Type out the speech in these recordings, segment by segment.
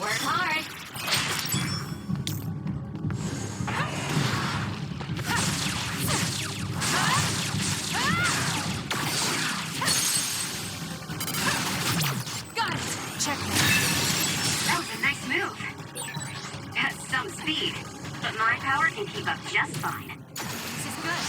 Work hard. Got it! Checkmate. That was a nice move. Has some speed, but my power can keep up just fine. This is good.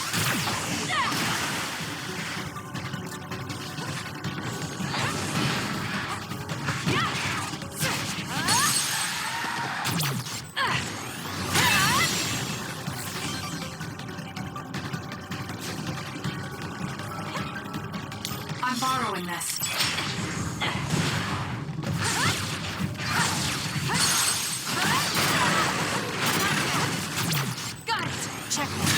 I'm borrowing this. Got it! Checkmate.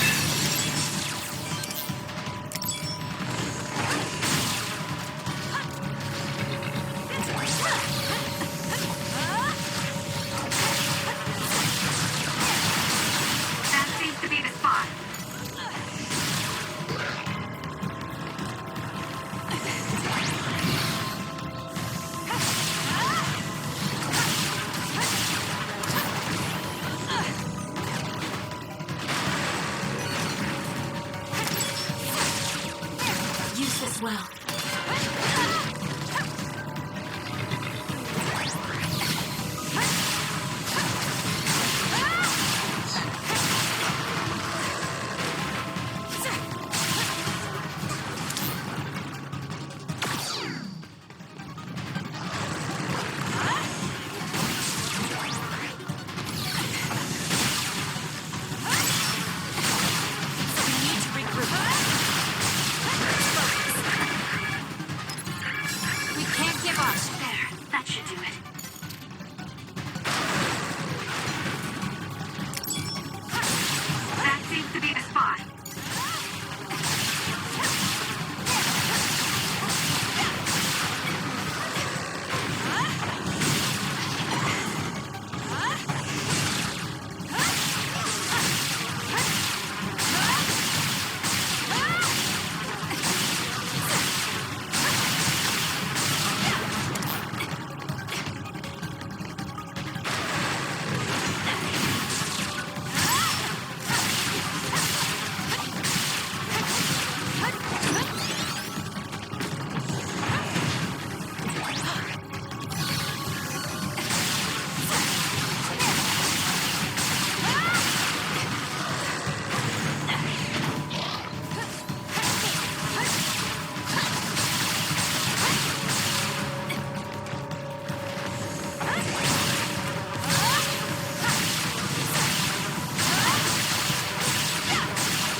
That seems to be the spot. Use this well. We need to regroup. We can't give up. There, that should do it. That seems to be the spot.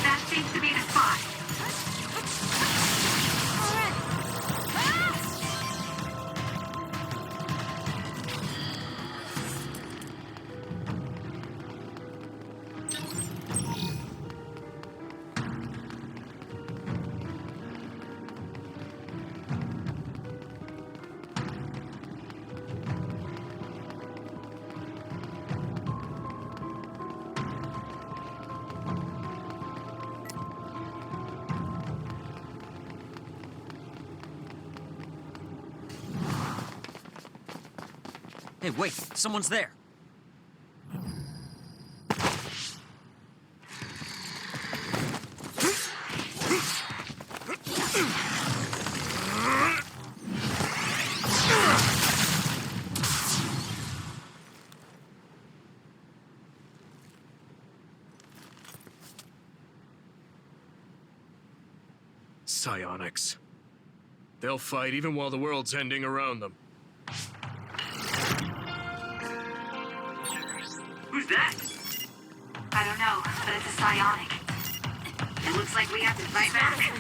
That seems to be the spot. Hey, wait, someone's there. Psionics. They'll fight even while the world's ending around them. Who's that? I don't know, but it's a psionic. It looks like we have to fight back.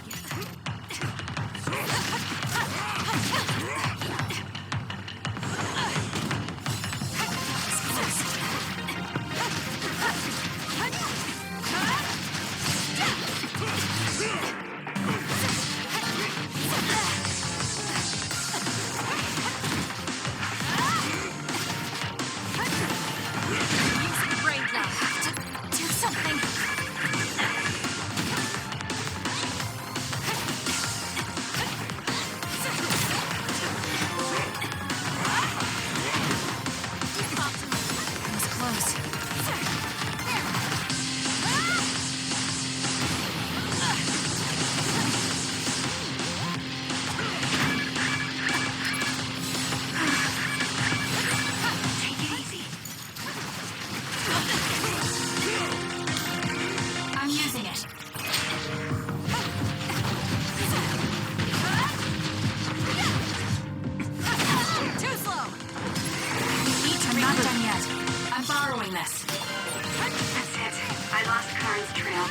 throwing this. That's it. I lost Karn's trail.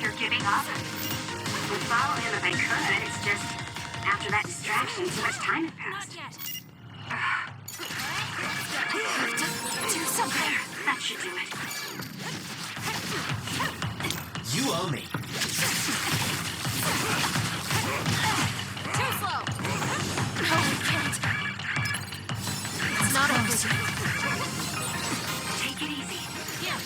You're giving up? Would follow him if I could. It's just, after that distraction, too much time had Not passed. yet. Do something. That should do it. You owe me. Too slow. No, we can't. It's not over. Take it easy. Yeah.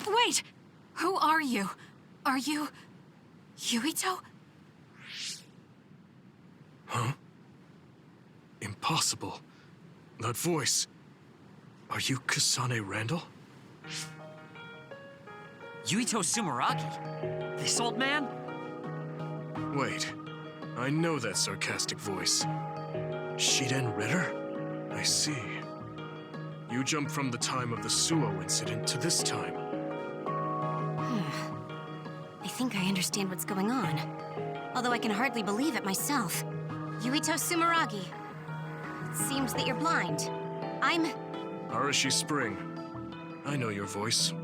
Wait! Who are you? Are you... Yuito? Huh? Impossible. That voice. Are you Kasane Randall? Yuito Sumeragi? This old man? Wait. I know that sarcastic voice. Shiden Ritter? I see. You jumped from the time of the Suo incident to this time. I think I understand what's going on. Although I can hardly believe it myself. Yuito Sumeragi. It seems that you're blind. I'm... Arashi Spring. I know your voice.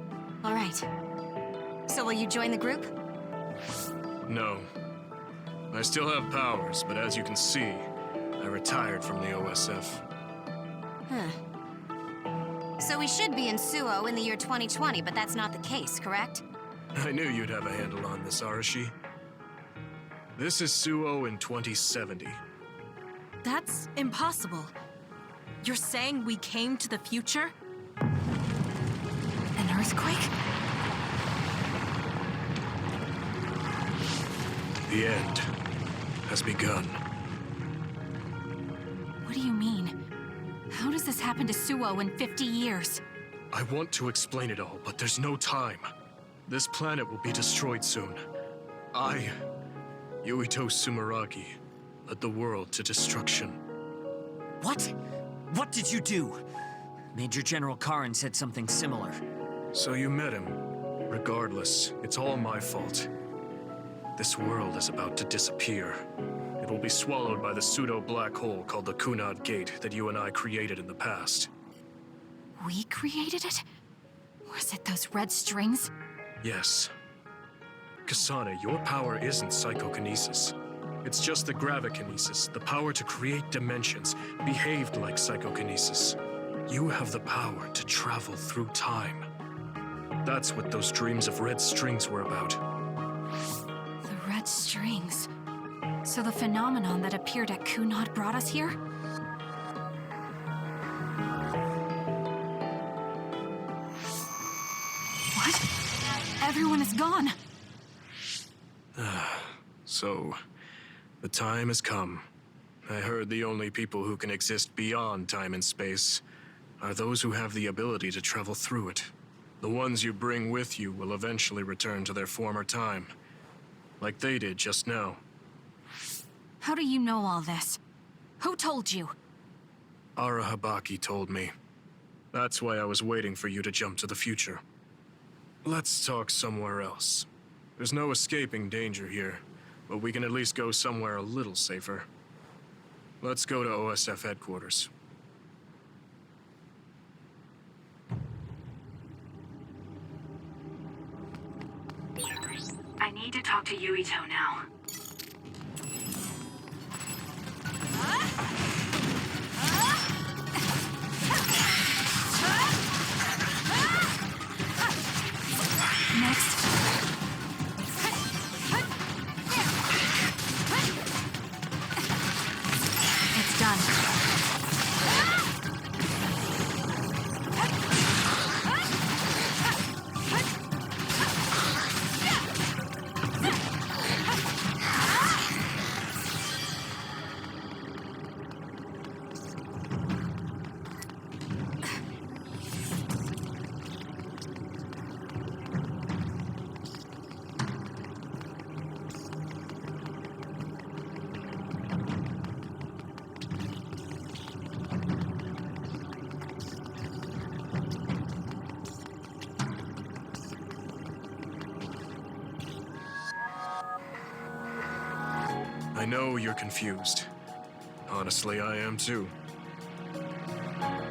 All right. So will you join the group? No. I still have powers, but as you can see, I retired from the OSF. Huh. So we should be in Suo in the year 2020, but that's not the case, correct? I knew you'd have a handle on this, Arashi. This is Suo in 2070. That's impossible. You're saying we came to the future? An earthquake? The end has begun. What do you mean? How does this happen to Suo in 50 years? I want to explain it all, but there's no time. This planet will be destroyed soon. I, Yuito Sumeragi, led the world to destruction. What? What did you do? Major General Karin said something similar. So you met him. Regardless, it's all my fault. This world is about to disappear. It will be swallowed by the pseudo-black hole called the Kunad Gate that you and I created in the past. We created it? Was it those red strings? Yes. Kasane, your power isn't psychokinesis. It's just the gravikinesis, the power to create dimensions, behaved like psychokinesis. You have the power to travel through time. That's what those dreams of red strings were about. The red strings. So the phenomenon that appeared at Kunad brought us here? What? Everyone is gone. So, the time has come. I heard the only people who can exist beyond time and space are those who have the ability to travel through it. The ones you bring with you will eventually return to their former time, like they did just now. How do you know all this? Who told you? Ara Habaki told me. That's why I was waiting for you to jump to the future. Let's talk somewhere else. There's no escaping danger here, but we can at least go somewhere a little safer. Let's go to OSF headquarters. I need to talk to Yuito now. Next. It's done. know you're confused. Honestly, I am too.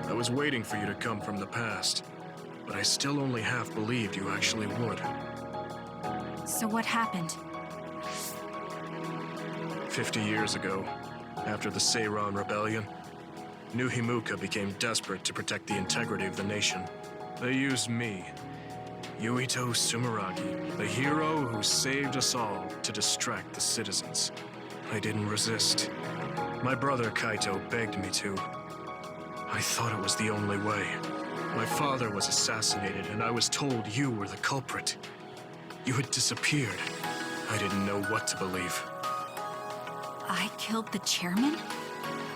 I was waiting for you to come from the past, but I still only half believed you actually would. So what happened? 50 years ago, after the Seiran Rebellion, New Himuka became desperate to protect the integrity of the nation. They used me, Yuito Sumeragi, the hero who saved us all, to distract the citizens. I didn't resist. My brother Kaito begged me to. I thought it was the only way. My father was assassinated, and I was told you were the culprit. You had disappeared. I didn't know what to believe. I killed the chairman?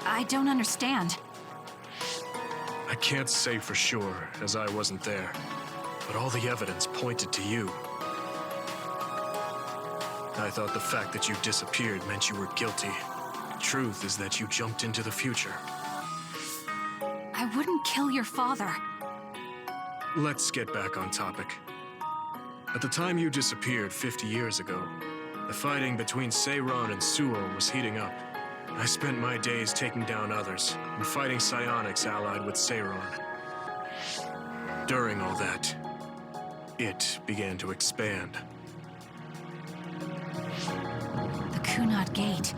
I don't understand. I can't say for sure, as I wasn't there, but all the evidence pointed to you. I thought the fact that you disappeared meant you were guilty. The truth is that you jumped into the future. I wouldn't kill your father. Let's get back on topic. At the time you disappeared 50 years ago, the fighting between Seiran and Suo was heating up. I spent my days taking down others and fighting psionics allied with Seiran. During all that, it began to expand. The Kunad Gate.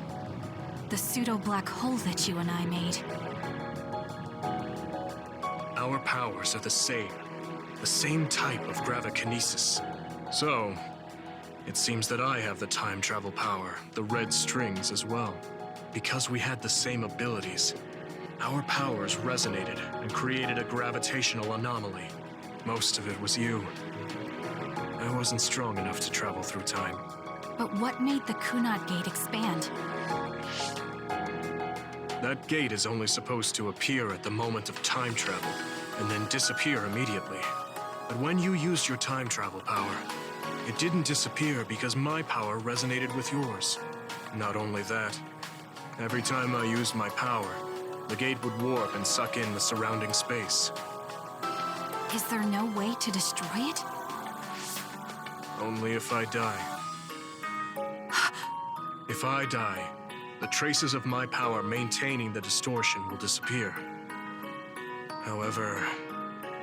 The pseudo-black hole that you and I made. Our powers are the same type of gravikinesis. So, it seems that I have the time travel power, the red strings as well. Because we had the same abilities, our powers resonated and created a gravitational anomaly. Most of it was you. I wasn't strong enough to travel through time. But what made the Kunad Gate expand? That gate is only supposed to appear at the moment of time travel, and then disappear immediately. But when you used your time travel power, it didn't disappear because my power resonated with yours. Not only that, every time I used my power, the gate would warp and suck in the surrounding space. Is there no way to destroy it? Only if I die. If I die, the traces of my power maintaining the distortion will disappear. However,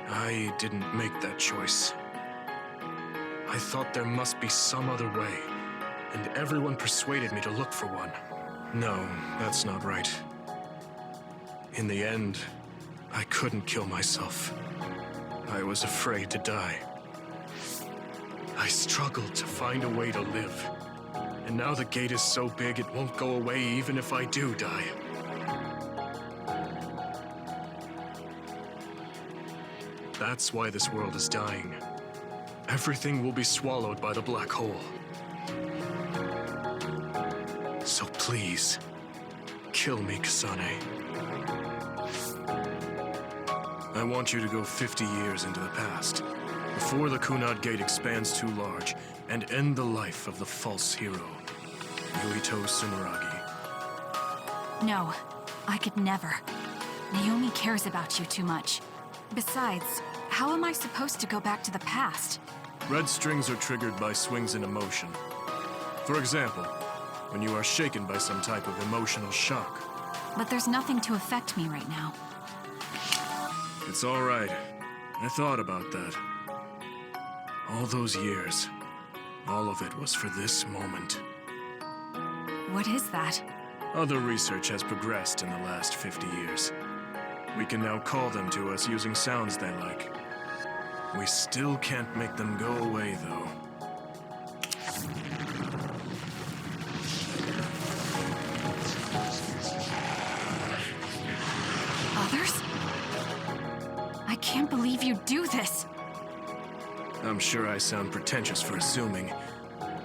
I didn't make that choice. I thought there must be some other way, and everyone persuaded me to look for one. No, that's not right. In the end, I couldn't kill myself. I was afraid to die. I struggled to find a way to live. And now the gate is so big it won't go away even if I do die. That's why this world is dying. Everything will be swallowed by the black hole. So please, kill me, Kasane. I want you to go 50 years into the past, before the Kunad Gate expands too large, and end the life of the false hero, Yuito Sumeragi. No, I could never. Naomi cares about you too much. Besides, how am I supposed to go back to the past? Red strings are triggered by swings in emotion. For example, when you are shaken by some type of emotional shock. But there's nothing to affect me right now. It's all right. I thought about that. All those years, all of it was for this moment. What is that? Other research has progressed in the last 50 years. We can now call them to us using sounds they like. We still can't make them go away, though. Others? I can't believe you do this. I'm sure I sound pretentious for assuming,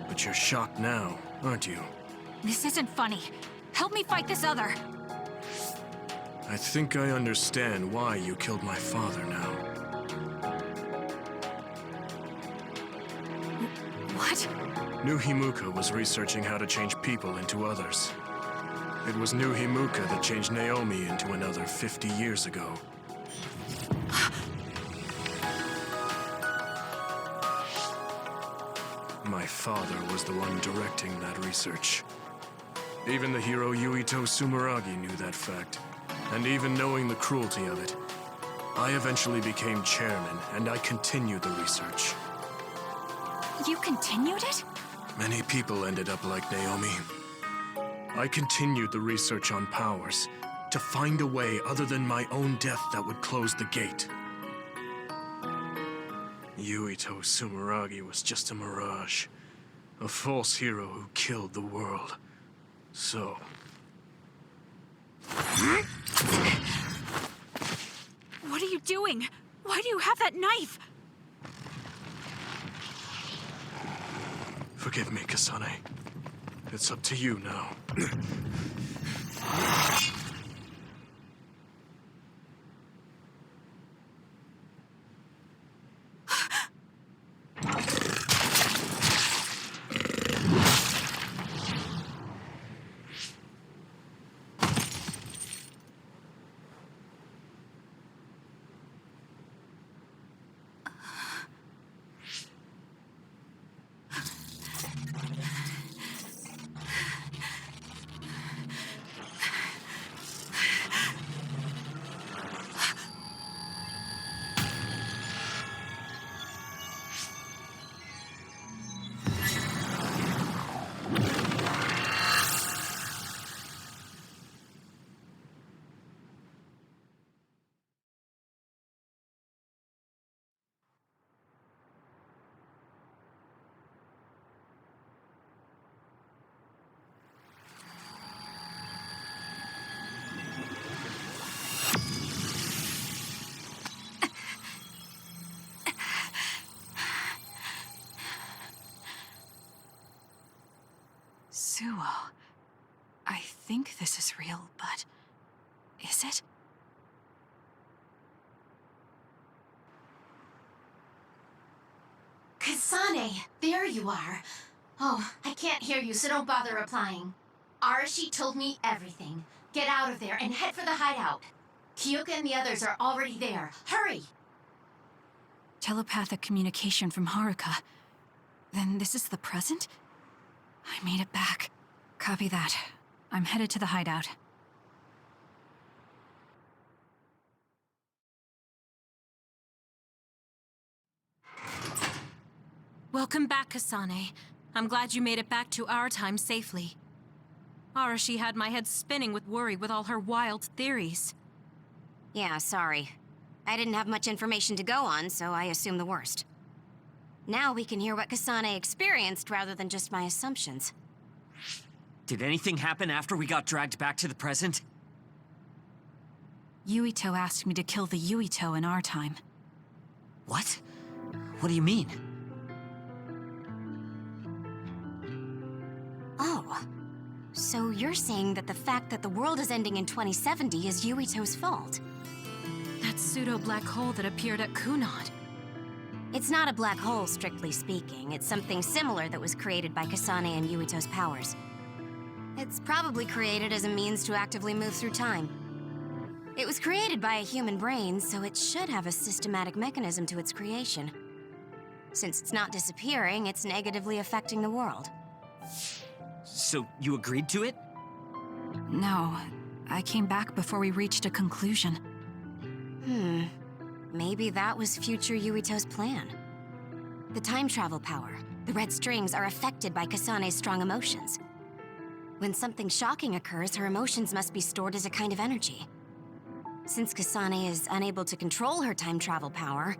but you're shocked now, aren't you? This isn't funny. Help me fight this other. I think I understand why you killed my father now. What? New Himuka was researching how to change people into others. It was New Himuka that changed Naomi into another 50 years ago. My father was the one directing that research. Even the hero Yuito Sumeragi knew that fact. And even knowing the cruelty of it, I eventually became chairman, and I continued the research. You continued it? Many people ended up like Naomi. I continued the research on powers, to find a way other than my own death that would close the gate. Yuito Sumeragi was just a mirage. A false hero who killed the world. So... What are you doing? Why do you have that knife? Forgive me, Kasane. It's up to you now. Suo. I think this is real, but... is it? Kasane, there you are. Oh, I can't hear you, so don't bother replying. Arashi told me everything. Get out of there and head for the hideout. Kyoka and the others are already there. Hurry! Telepathic communication from Haruka. Then this is the present? I made it back. Copy that. I'm headed to the hideout. Welcome back, Kasane. I'm glad you made it back to our time safely. Arashi had my head spinning with worry with all her wild theories. Yeah, sorry. I didn't have much information to go on, so I assumed the worst. Now we can hear what Kasane experienced rather than just my assumptions. Did anything happen after we got dragged back to the present? Yuito asked me to kill the Yuito in our time. What? What do you mean? Oh. So you're saying that the fact that the world is ending in 2070 is Yuito's fault? That pseudo-black hole that appeared at Kunad. It's not a black hole, strictly speaking. It's something similar that was created by Kasane and Yuito's powers. It's probably created as a means to actively move through time. It was created by a human brain, so it should have a systematic mechanism to its creation. Since it's not disappearing, it's negatively affecting the world. So you agreed to it? No, I came back before we reached a conclusion. Maybe that was future Yuito's plan. The time travel power, the red strings, are affected by Kasane's strong emotions. When something shocking occurs, her emotions must be stored as a kind of energy. Since Kasane is unable to control her time travel power,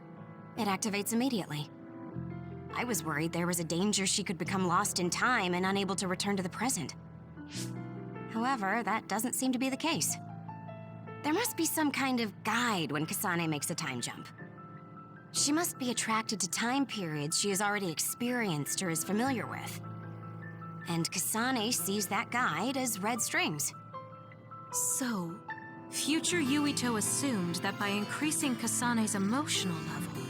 it activates immediately. I was worried there was a danger she could become lost in time and unable to return to the present. However, that doesn't seem to be the case. There must be some kind of guide when Kasane makes a time jump. She must be attracted to time periods she has already experienced or is familiar with. And Kasane sees that guide as red strings. So, future Yuito assumed that by increasing Kasane's emotional level,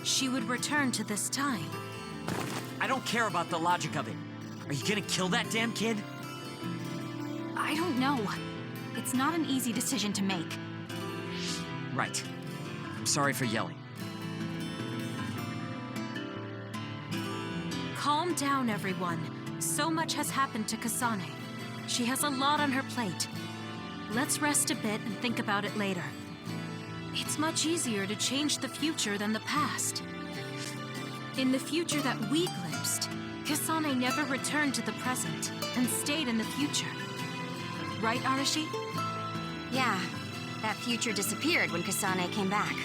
she would return to this time. I don't care about the logic of it. Are you gonna kill that damn kid? I don't know. It's not an easy decision to make. Right. I'm sorry for yelling. Calm down, everyone. So much has happened to Kasane. She has a lot on her plate. Let's rest a bit and think about it later. It's much easier to change the future than the past. In the future that we glimpsed, Kasane never returned to the present and stayed in the future. Right, Arashi? Yeah, that future disappeared when Kasane came back.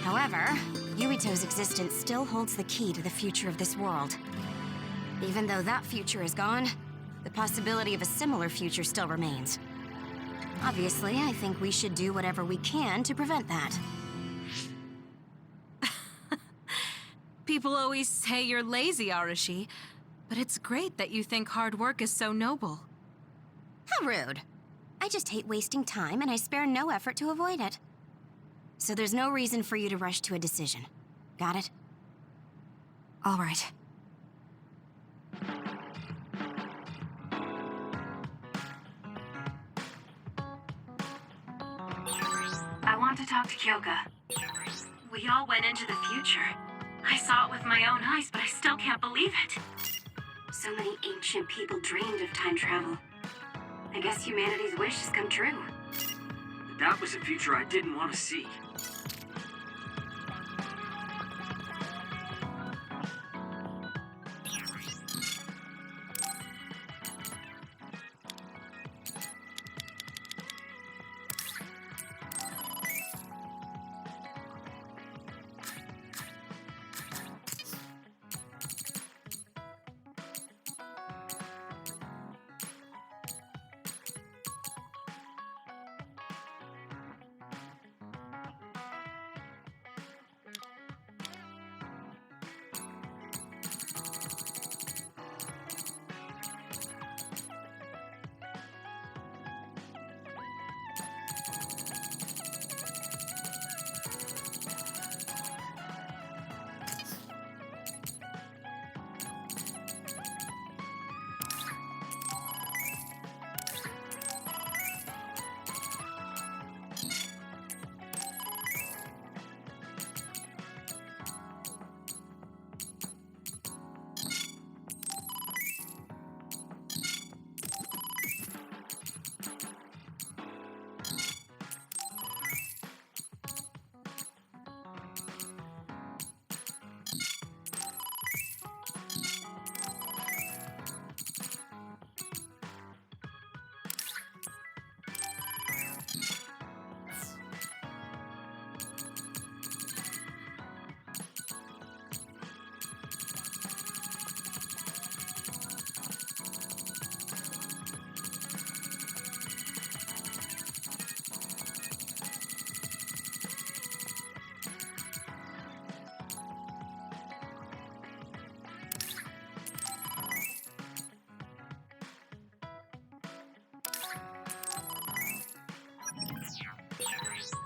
However, Yuito's existence still holds the key to the future of this world. Even though that future is gone, the possibility of a similar future still remains. Obviously, I think we should do whatever we can to prevent that. People always say you're lazy, Arashi, but it's great that you think hard work is so noble. How rude. I just hate wasting time, and I spare no effort to avoid it. So there's no reason for you to rush to a decision. Got it? All right. I want to talk to Kyoka. We all went into the future. I saw it with my own eyes, but I still can't believe it. So many ancient people dreamed of time travel. I guess humanity's wish has come true. That was a future I didn't want to see.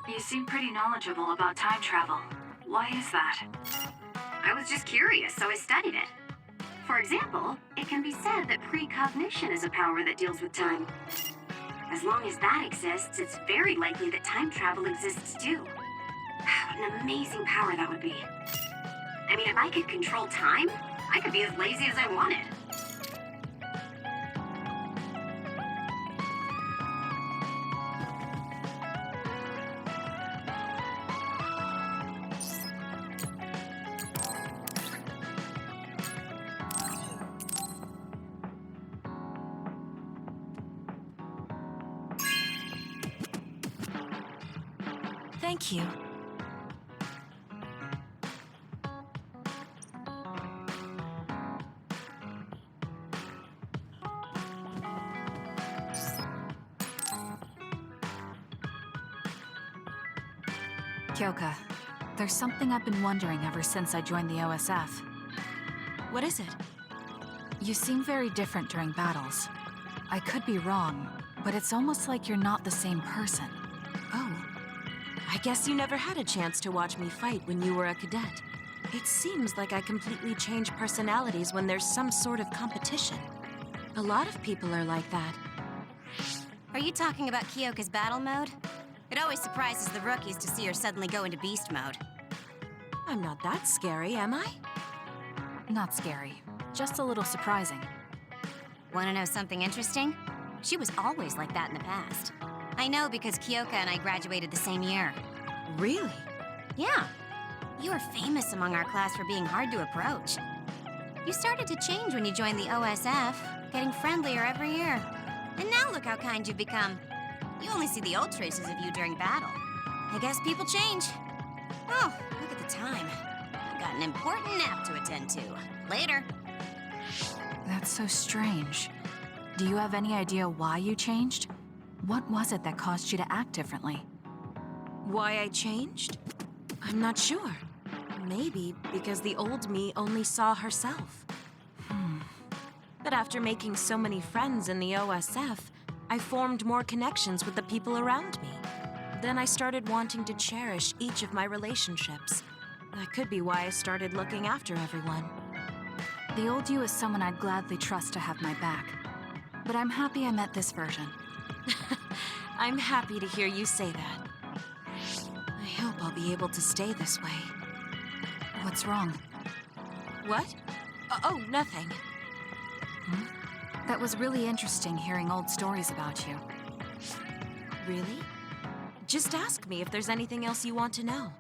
You seem pretty knowledgeable about time travel. Why is that? I was just curious, so I studied it. For example, it can be said that precognition is a power that deals with time. As long as that exists, it's very likely that time travel exists too. What an amazing power that would be. I mean, if I could control time, I could be as lazy as I wanted. Thank you. Kyoka, there's something I've been wondering ever since I joined the OSF. What is it? You seem very different during battles. I could be wrong, but it's almost like you're not the same person. Oh. I guess you never had a chance to watch me fight when you were a cadet. It seems like I completely change personalities when there's some sort of competition. A lot of people are like that. Are you talking about Kyoka's battle mode? It always surprises the rookies to see her suddenly go into beast mode. I'm not that scary, am I? Not scary, just a little surprising. Want to know something interesting? She was always like that in the past. I know because Kyoka and I graduated the same year. Really? Yeah. You were famous among our class for being hard to approach. You started to change when you joined the OSF, getting friendlier every year. And now look how kind you've become. You only see the old traces of you during battle. I guess people change. Oh, look at the time. I've got an important nap to attend to. Later. That's so strange. Do you have any idea why you changed? What was it that caused you to act differently? Why I changed? I'm not sure. Maybe because the old me only saw herself. But after making so many friends in the OSF, I formed more connections with the people around me. Then I started wanting to cherish each of my relationships. That could be why I started looking after everyone. The old you is someone I'd gladly trust to have my back. But I'm happy I met this version. I'm happy to hear you say that. I hope I'll be able to stay this way. What's wrong? What? Oh, nothing. That was really interesting hearing old stories about you. Really? Just ask me if there's anything else you want to know.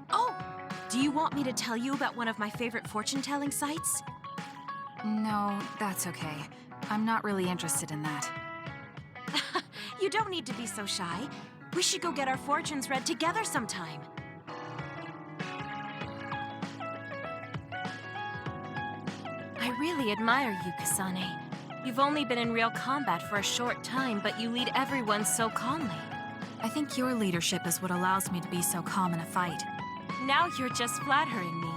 Oh! Do you want me to tell you about one of my favorite fortune-telling sites? No, that's okay. I'm not really interested in that. You don't need to be so shy. We should go get our fortunes read together sometime. I really admire you, Kasane. You've only been in real combat for a short time, but you lead everyone so calmly. I think your leadership is what allows me to be so calm in a fight. Now you're just flattering me.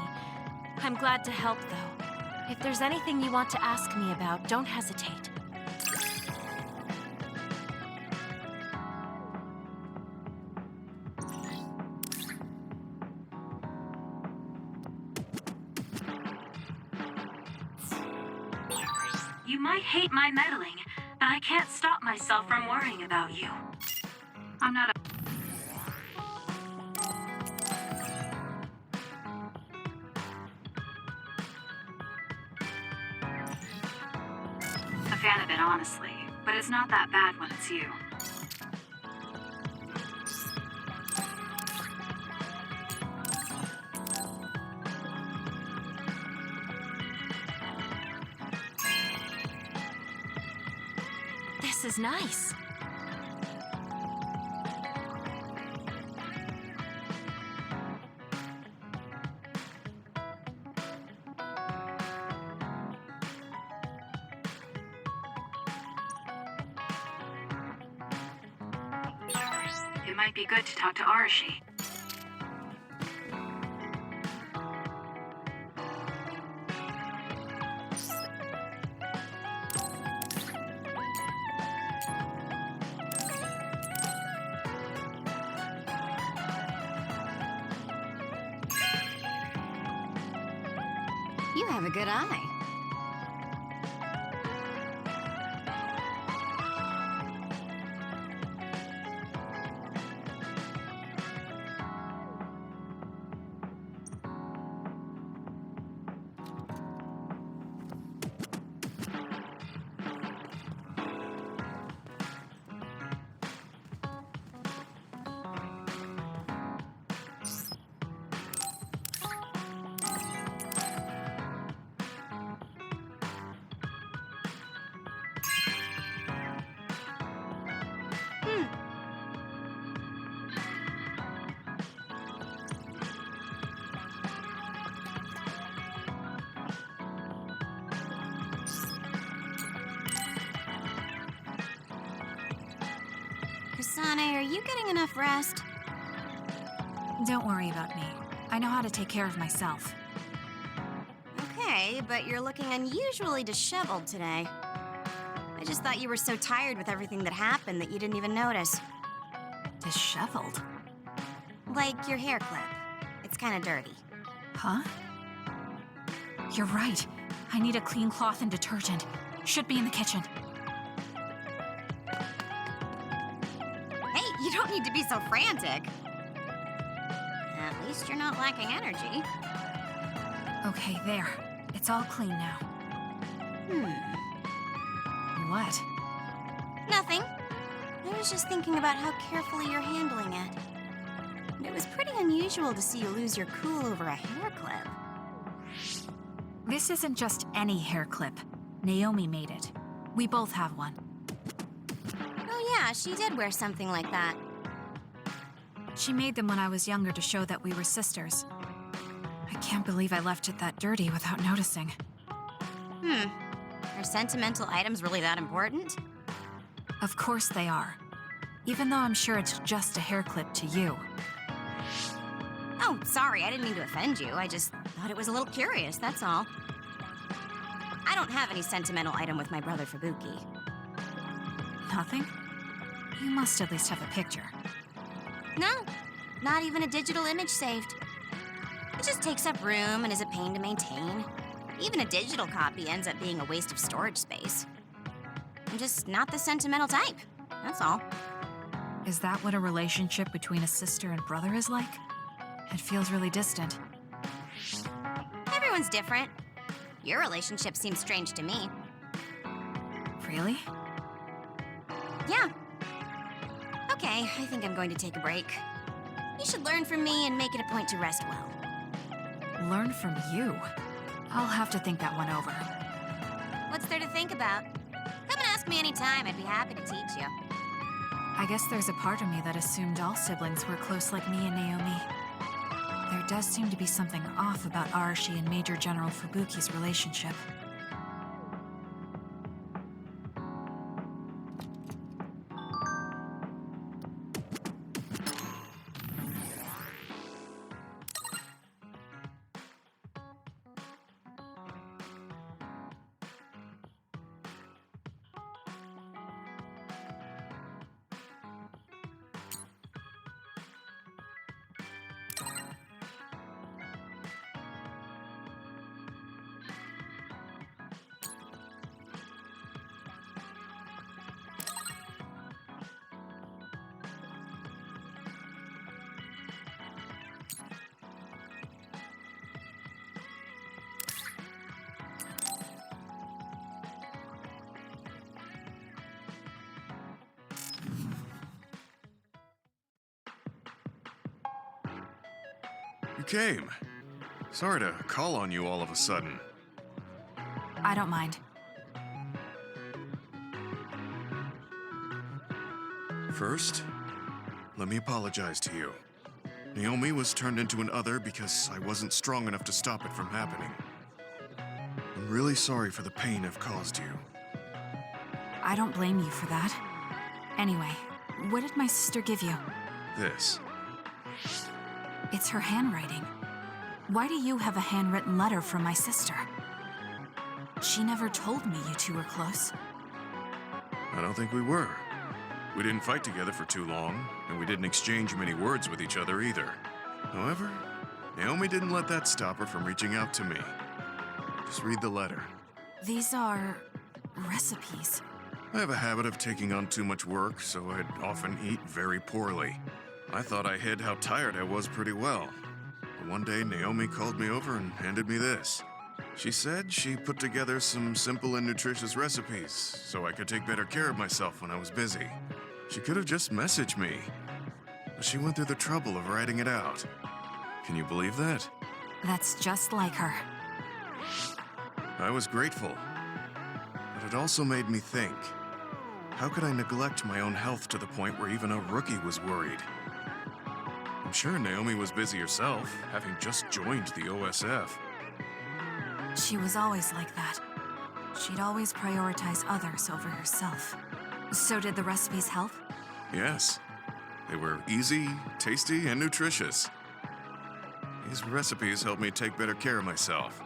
I'm glad to help, though. If there's anything you want to ask me about, don't hesitate. You might hate my meddling, but I can't stop myself from worrying about you. I'm not a fan of it, honestly, but it's not that bad when it's you. This is nice. It might be good to talk to Arashi. You have a good eye. Kasane, are you getting enough rest? Don't worry about me. I know how to take care of myself. Okay, but you're looking unusually disheveled today. I just thought you were so tired with everything that happened that you didn't even notice. Disheveled? Like your hair clip. It's kind of dirty. Huh? You're right. I need a clean cloth and detergent. Should be in the kitchen. Hey, you don't need to be so frantic. At least you're not lacking energy. Okay, there. It's all clean now. What? Nothing. I was just thinking about how carefully you're handling it. It was pretty unusual to see you lose your cool over a hair clip. This isn't just any hair clip. Naomi made it. We both have one. Oh yeah, she did wear something like that. She made them when I was younger to show that we were sisters. I can't believe I left it that dirty without noticing. Are sentimental items really that important? Of course they are. Even though I'm sure it's just a hair clip to you. Oh, sorry, I didn't mean to offend you. I just thought it was a little curious, that's all. I don't have any sentimental item with my brother Fubuki. Nothing? You must at least have a picture. No, not even a digital image saved. It just takes up room and is a pain to maintain. Even a digital copy ends up being a waste of storage space. I'm just not the sentimental type, that's all. Is that what a relationship between a sister and brother is like? It feels really distant. Everyone's different. Your relationship seems strange to me. Really? Yeah. Okay, I think I'm going to take a break. You should learn from me and make it a point to rest well. Learn from you? I'll have to think that one over. What's there to think about? Come and ask me anytime, I'd be happy to teach you. I guess there's a part of me that assumed all siblings were close like me and Naomi. There does seem to be something off about Arashi and Major General Fubuki's relationship. You came. Sorry to call on you all of a sudden. I don't mind. First, let me apologize to you. Naomi was turned into an other because I wasn't strong enough to stop it from happening. I'm really sorry for the pain I've caused you. I don't blame you for that. Anyway, what did my sister give you? This. It's her handwriting. Why do you have a handwritten letter from my sister? She never told me you two were close. I don't think we were. We didn't fight together for too long, and we didn't exchange many words with each other either. However, Naomi didn't let that stop her from reaching out to me. Just read the letter. These are recipes. I have a habit of taking on too much work, so I'd often eat very poorly. I thought I hid how tired I was pretty well. But one day, Naomi called me over and handed me this. She said she put together some simple and nutritious recipes so I could take better care of myself when I was busy. She could have just messaged me, but she went through the trouble of writing it out. Can you believe that? That's just like her. I was grateful, but it also made me think. How could I neglect my own health to the point where even a rookie was worried? I'm sure Naomi was busy herself, having just joined the OSF. She was always like that. She'd always prioritize others over herself. So did the recipes help? Yes. They were easy, tasty, and nutritious. These recipes helped me take better care of myself.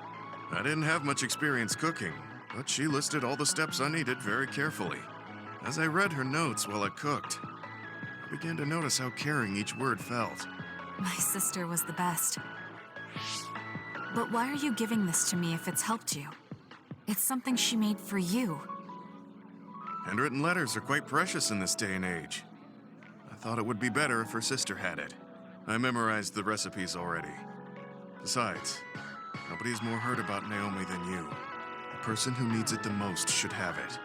I didn't have much experience cooking, but she listed all the steps I needed very carefully. As I read her notes while I cooked, I began to notice how caring each word felt. My sister was the best. But why are you giving this to me if it's helped you? It's something she made for you. Handwritten letters are quite precious in this day and age. I thought it would be better if her sister had it. I memorized the recipes already. Besides, nobody is more hurt about Naomi than you. The person who needs it the most should have it.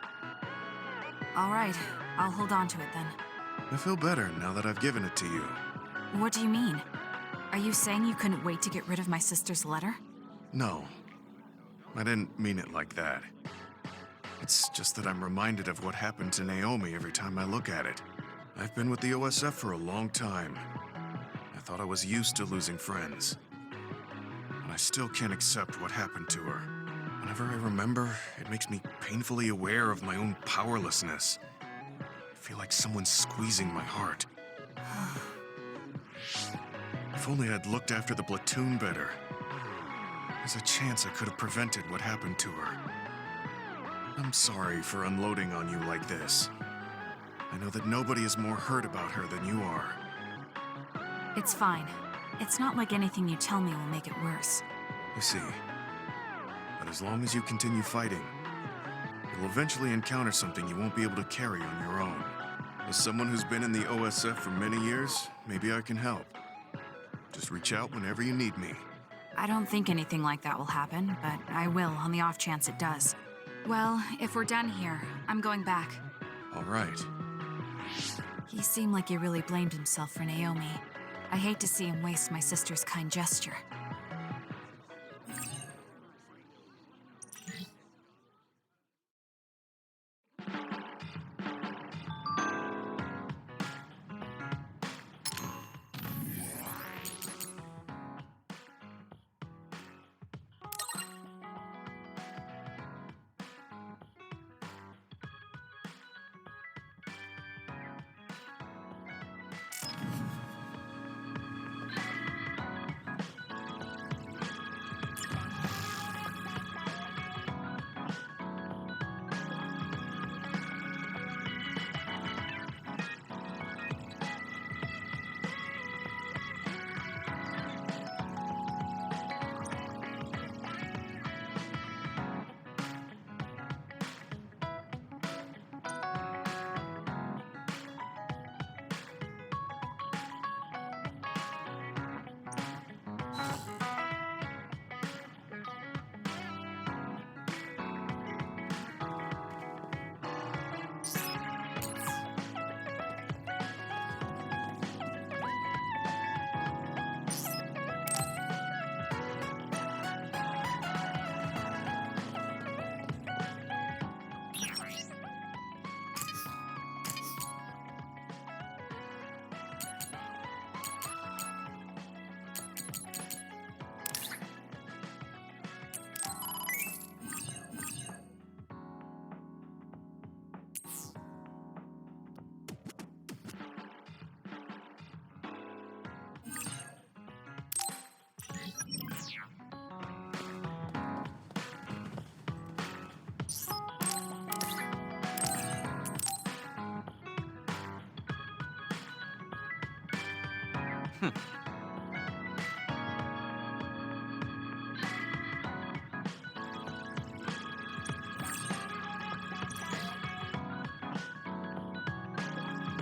All right, I'll hold on to it then. I feel better now that I've given it to you. What do you mean? Are you saying you couldn't wait to get rid of my sister's letter? No, I didn't mean it like that. It's just that I'm reminded of what happened to Naomi every time I look at it. I've been with the OSF for a long time. I thought I was used to losing friends. But I still can't accept what happened to her. Whenever I remember, it makes me painfully aware of my own powerlessness. I feel like someone's squeezing my heart. If only I'd looked after the platoon better. There's a chance I could have prevented what happened to her. I'm sorry for unloading on you like this. I know that nobody is more hurt about her than you are. It's fine. It's not like anything you tell me will make it worse. I see. But as long as you continue fighting, you'll eventually encounter something you won't be able to carry on your own. As someone who's been in the OSF for many years, maybe I can help. Just reach out whenever you need me. I don't think anything like that will happen, but I will on the off chance it does. Well, if we're done here, I'm going back. All right. He seemed like he really blamed himself for Naomi. I hate to see him waste my sister's kind gesture.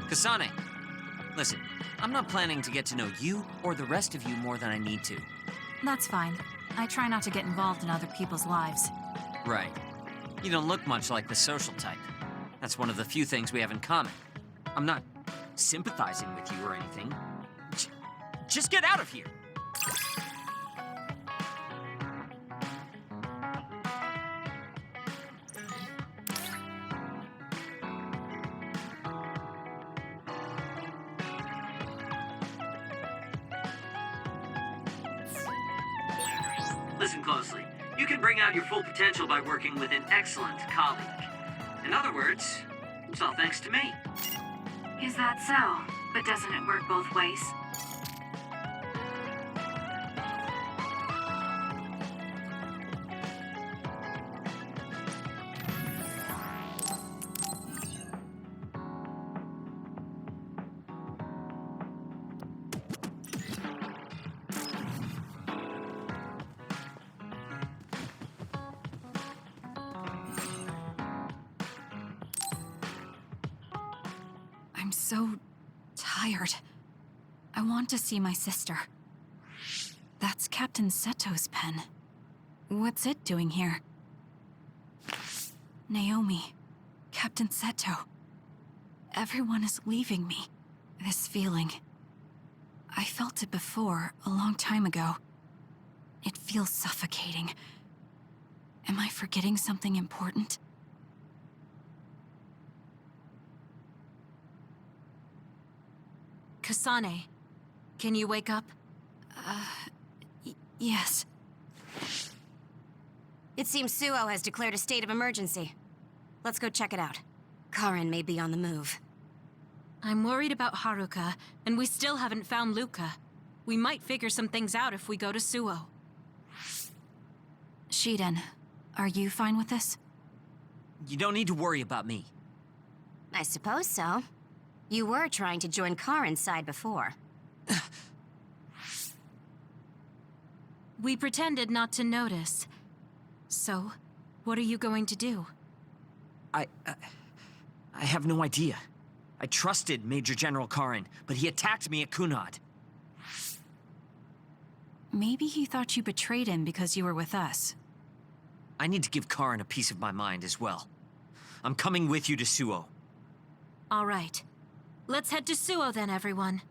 Kasane, listen, I'm not planning to get to know you or the rest of you more than I need to. That's fine. I try not to get involved in other people's lives. Right. You don't look much like the social type. That's one of the few things we have in common. I'm not sympathizing with you or anything. Just get out of here! Listen closely. You can bring out your full potential by working with an excellent colleague. In other words, it's all thanks to me. Is that so? But doesn't it work both ways? I'm so tired. I want to see my sister. That's Captain Seto's pen. What's it doing here? Naomi. Captain Seto. Everyone is leaving me. This feeling. I felt it before, a long time ago. It feels suffocating. Am I forgetting something important? Kasane, can you wake up? Yes. It seems Suo has declared a state of emergency. Let's go check it out. Karin may be on the move. I'm worried about Haruka, and we still haven't found Luca. We might figure some things out if we go to Suo. Shiden, are you fine with this? You don't need to worry about me. I suppose so. You were trying to join Karin's side before. We pretended not to notice. So, what are you going to do? I have no idea. I trusted Major General Karin, but he attacked me at Kunad. Maybe he thought you betrayed him because you were with us. I need to give Karin a piece of my mind as well. I'm coming with you to Suo. All right. Let's head to Suo then, everyone.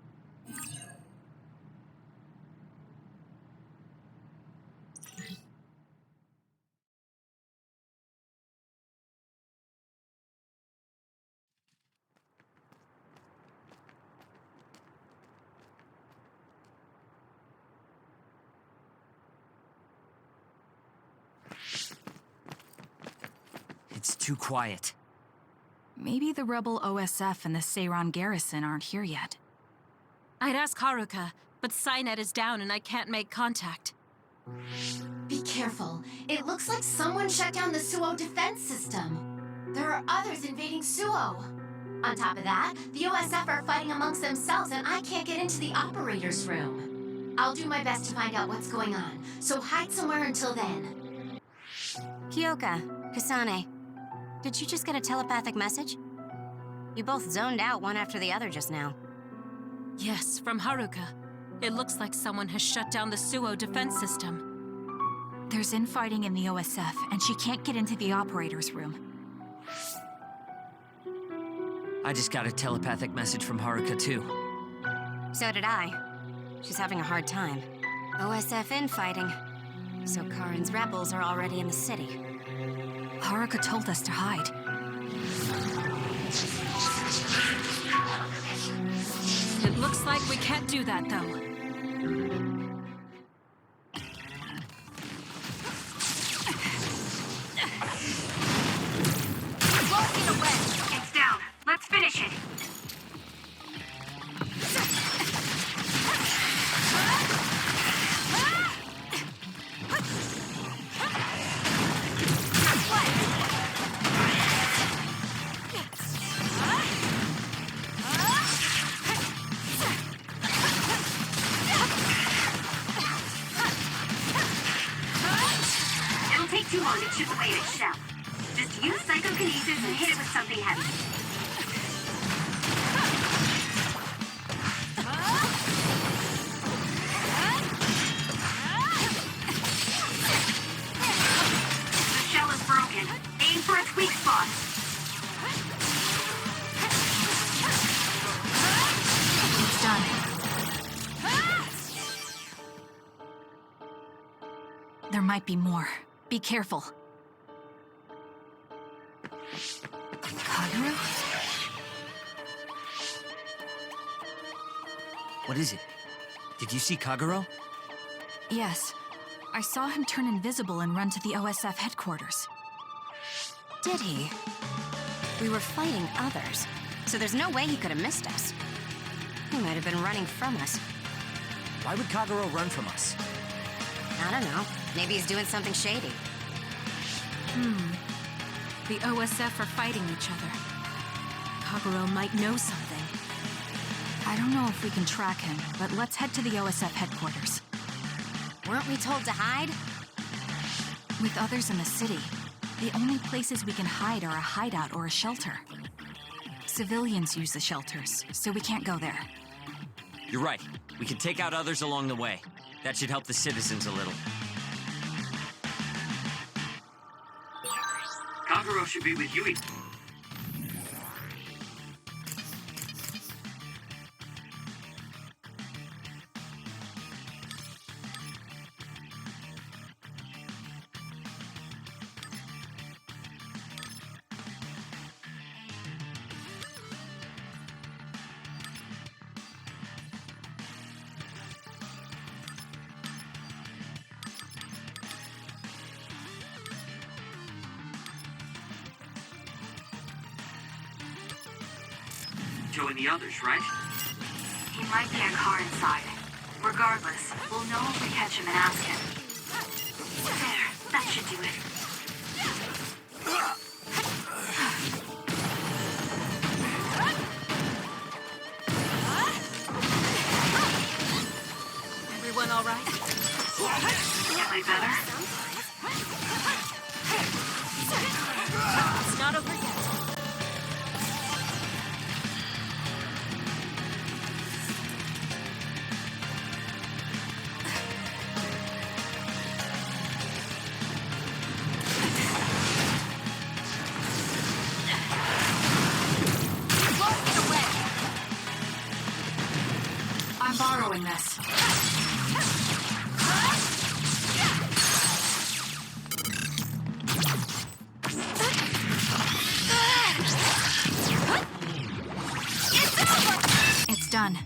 It's too quiet. Maybe the rebel OSF and the Seiran garrison aren't here yet. I'd ask Haruka, but Psynet is down and I can't make contact. Be careful. It looks like someone shut down the Suo defense system. There are others invading Suo. On top of that, the OSF are fighting amongst themselves and I can't get into the operator's room. I'll do my best to find out what's going on, so hide somewhere until then. Kyoka, Kasane, did you just get a telepathic message? You both zoned out one after the other just now. Yes, from Haruka. It looks like someone has shut down the Suo defense system. There's infighting in the OSF, and she can't get into the operator's room. I just got a telepathic message from Haruka, too. So did I. She's having a hard time. OSF infighting. So Karin's rebels are already in the city. Haruka told us to hide. It looks like we can't do that, though. It's down. Let's finish it. It'll take too long to chip away at its shell. Just use psychokinesis and hit it with something heavy. The shell is broken. Aim for its weak spot. It's done. There might be more. Be careful. Kagero? What is it? Did you see Kagero? Yes. I saw him turn invisible and run to the OSF headquarters. Did he? We were fighting others, so there's no way he could have missed us. He might have been running from us. Why would Kagero run from us? I don't know. Maybe he's doing something shady. The OSF are fighting each other. Kagero might know something. I don't know if we can track him, but let's head to the OSF headquarters. Weren't we told to hide? With others in the city, the only places we can hide are a hideout or a shelter. Civilians use the shelters, so we can't go there. You're right. We can take out others along the way. That should help the citizens a little. Kagero should be with Yui. Rito and the others, right? He might be a car inside. Regardless, we'll know if we catch him and ask him. There, that should do it. Everyone all right? Am I better? It's not over yet. I'm borrowing this. It's done.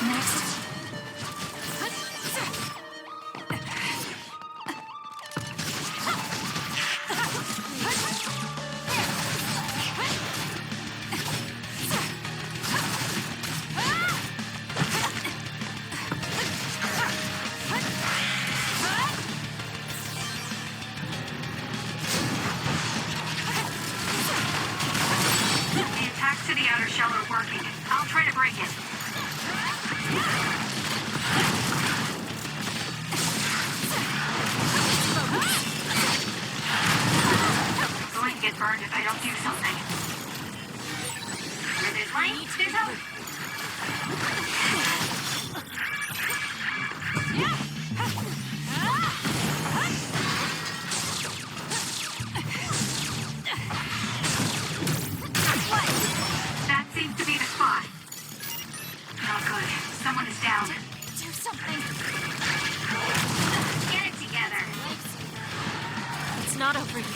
Next. The attacks to the outer shell are working. I'll try to break it. I'm going to get burned if I don't do something. With this light, do something. That seems to be the spot. Not good. Someone is down. Do something. Get it together. It's not over yet.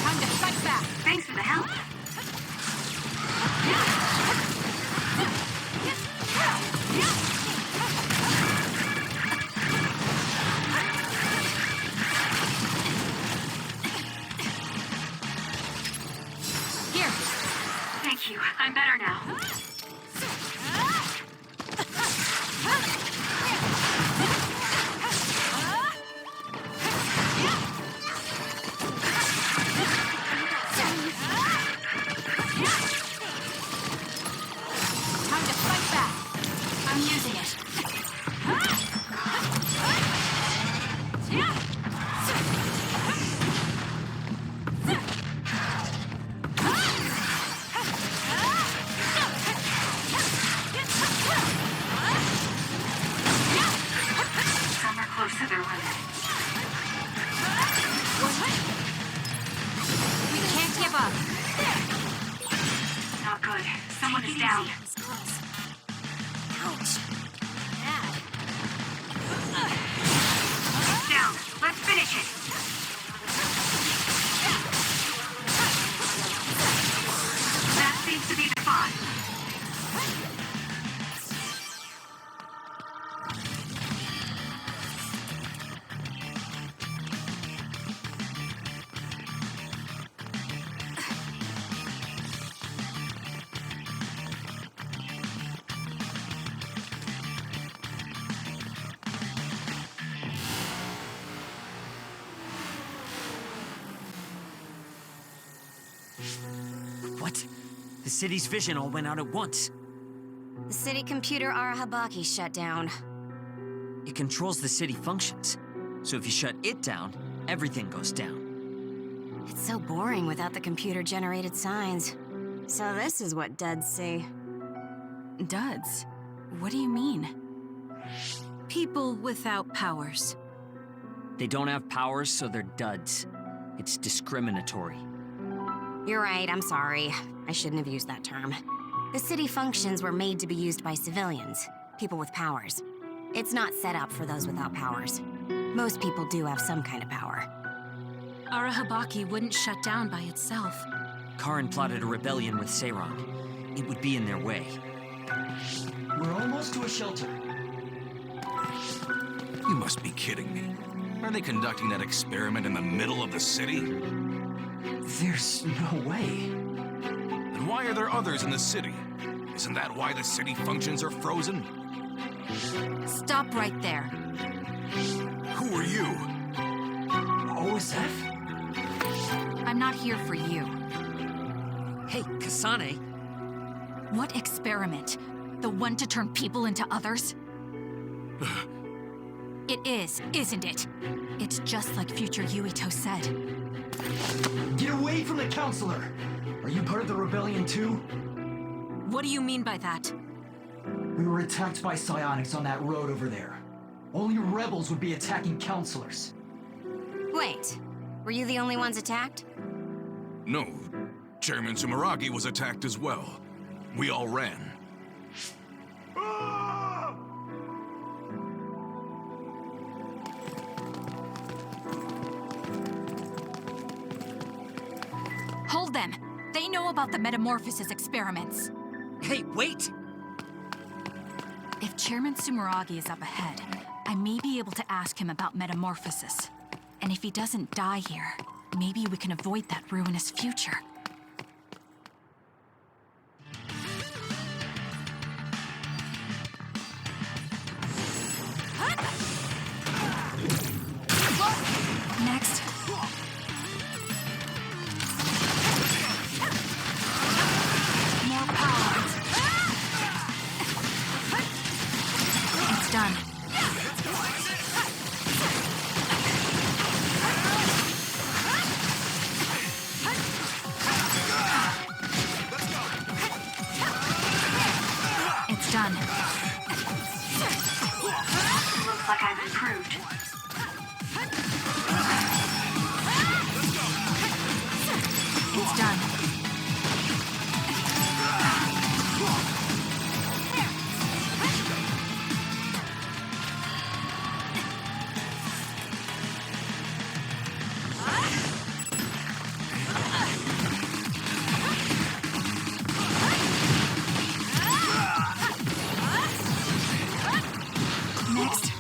Time to fight back. Thanks for the help. Here. Thank you. I'm better now. Time to fight back. I'm using it. Some are close to their limit. We can't give up. Not good. Someone is down. Ouch. Down. Let's finish it. That seems to be the spot. What? The city's vision all went out at once. The city computer Arahabaki shut down. It controls the city functions. So if you shut it down, everything goes down. It's so boring without the computer-generated signs. So this is what duds see. Duds? What do you mean? People without powers. They don't have powers, so they're duds. It's discriminatory. You're right, I'm sorry. I shouldn't have used that term. The city functions were made to be used by civilians, people with powers. It's not set up for those without powers. Most people do have some kind of power. Arahabaki wouldn't shut down by itself. Karin plotted a rebellion with Seiron. It would be in their way. We're almost to a shelter. You must be kidding me. Are they conducting that experiment in the middle of the city? There's no way. Then why are there others in the city? Isn't that why the city functions are frozen? Stop right there. Who are you? OSF? I'm not here for you. Hey, Kasane. What experiment? The one to turn people into others? It is, isn't it? It's just like future Yuito said. Get away from the counselor! Are you part of the rebellion too? What do you mean by that? We were attacked by psionics on that road over there. Only rebels would be attacking counselors. Wait, were you the only ones attacked? No. Chairman Sumeragi was attacked as well. We all ran. Hold them! They know about the metamorphosis experiments. Hey, wait! If Chairman Sumeragi is up ahead, I may be able to ask him about metamorphosis. And if he doesn't die here, maybe we can avoid that ruinous future. Next. More power. It's done. It's done. Looks like I've improved. It's done. Next.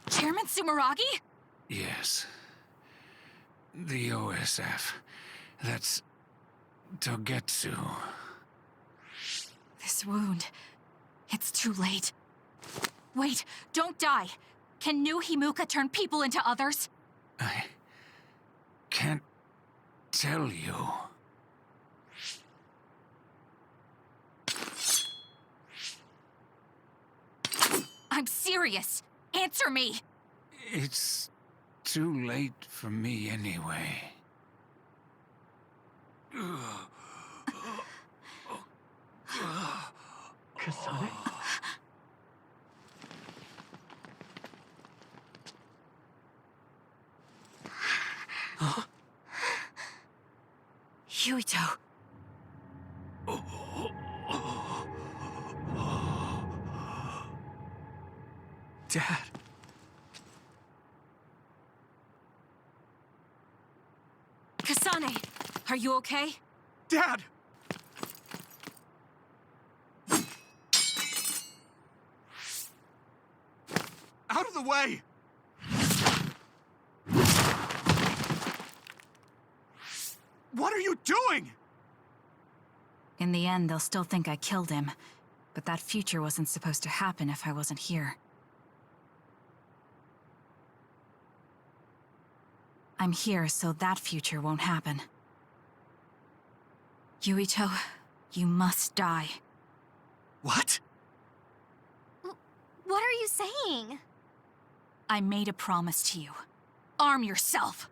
Chairman Sumeragi? Yes. The OSF. That's Togetsu. This wound. It's too late. Wait, don't die. Can new Himuka turn people into others? I can't tell you. I'm serious. Answer me. It's too late for me anyway. Kasane? Yuito. Dad. Kasane, are you okay? Dad! Out of the way! What are you doing? In the end, they'll still think I killed him. But that future wasn't supposed to happen if I wasn't here. I'm here so that future won't happen. Yuito, you must die. What? What are you saying? I made a promise to you. Arm yourself!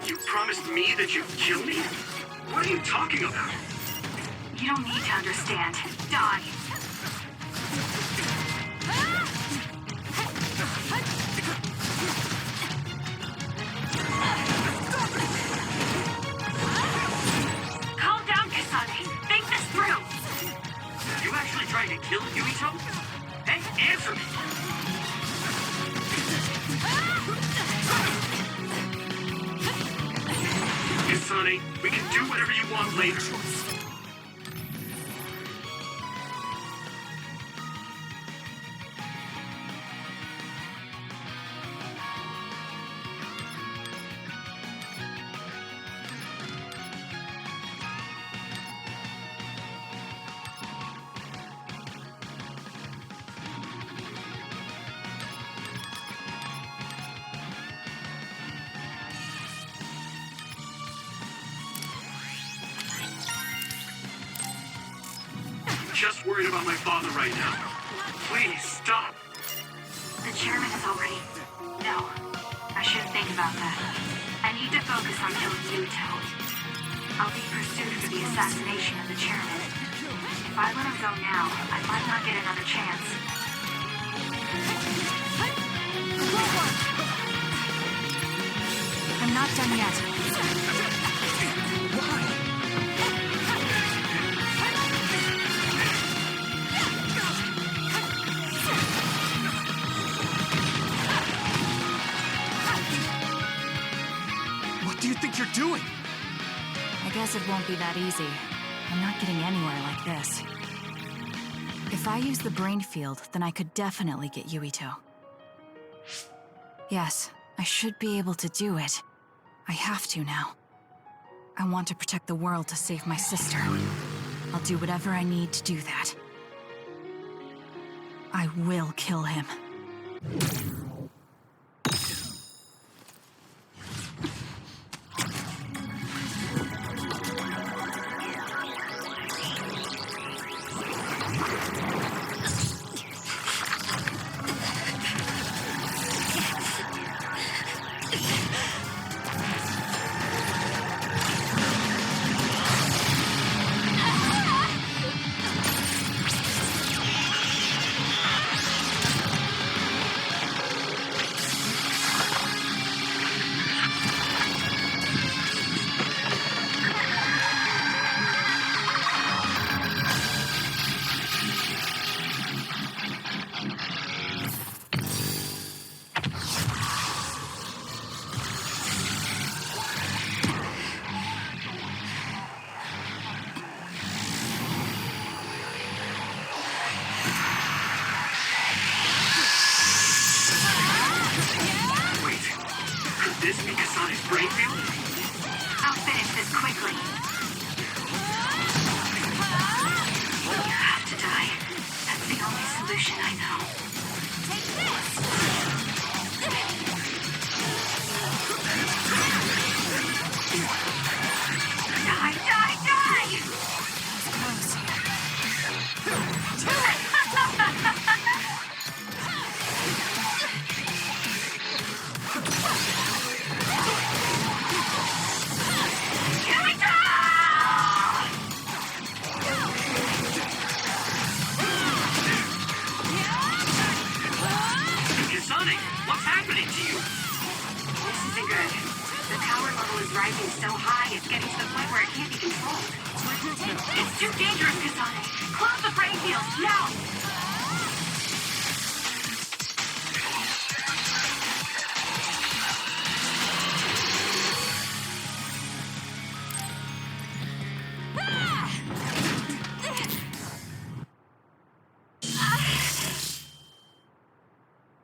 You promised me that you'd kill me? What are you talking about? You don't need to understand. Die. Calm down, Kasane. Think this through. You actually trying to kill Yuito? Hey, answer me! Kasane, we can do whatever you want later. Just worried about my father right now. Please, stop. The chairman is already... No, I shouldn't think about that. I need to focus on killing Yuito. I'll be pursued for the assassination of the chairman. If I let him go now, I might not get another chance. I'm not done yet. What do you think you're doing? I guess it won't be that easy. I'm not getting anywhere like this. If I use the brain field, then I could definitely get Yuito. Yes, I should be able to do it. I have to now. I want to protect the world to save my sister. I'll do whatever I need to do that. I will kill him. is so high, it's getting to the point where it can't be controlled. It's too dangerous, Kasane. Close the brain field, now!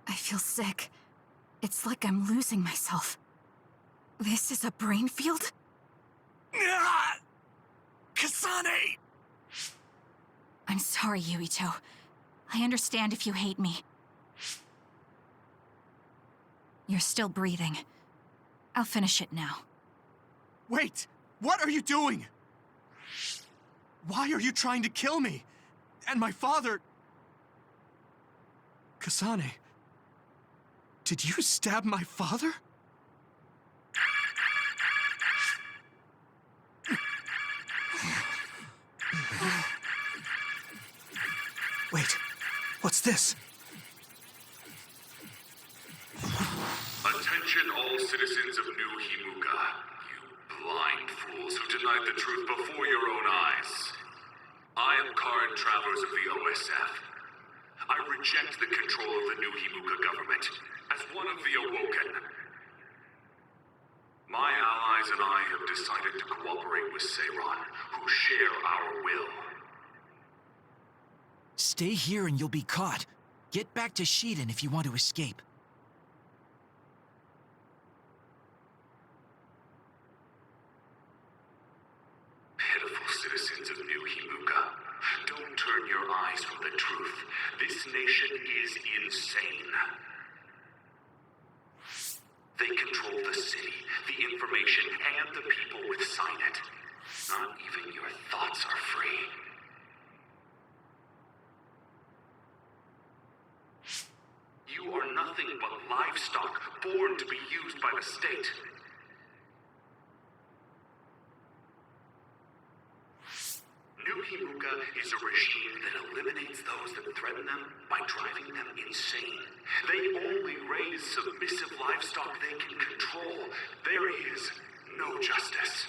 I feel sick. It's like I'm losing myself. This is a brain field? Kasane! I'm sorry, Yuito. I understand if you hate me. You're still breathing. I'll finish it now. Wait! What are you doing? Why are you trying to kill me? And my father... Kasane... Did you stab my father? Wait, what's this? Attention all citizens of New Himuka, you blind fools who denied the truth before your own eyes. I am current travelers of the OSF. I reject the control of the New Himuka government as one of the Awoken. My allies and I have decided to cooperate with Seiron, who share our will. Stay here and you'll be caught. Get back to Shiden if you want to escape. Pitiful citizens of New Himuka, don't turn your eyes from the truth. This nation is insane. They control the city, the information, and the people with Signet. Not even your thoughts are free. You are nothing but livestock, born to be used by the state. New Himuka is a regime that eliminates those that threaten them by driving them insane. They only raise submissive livestock they can control. There is no justice.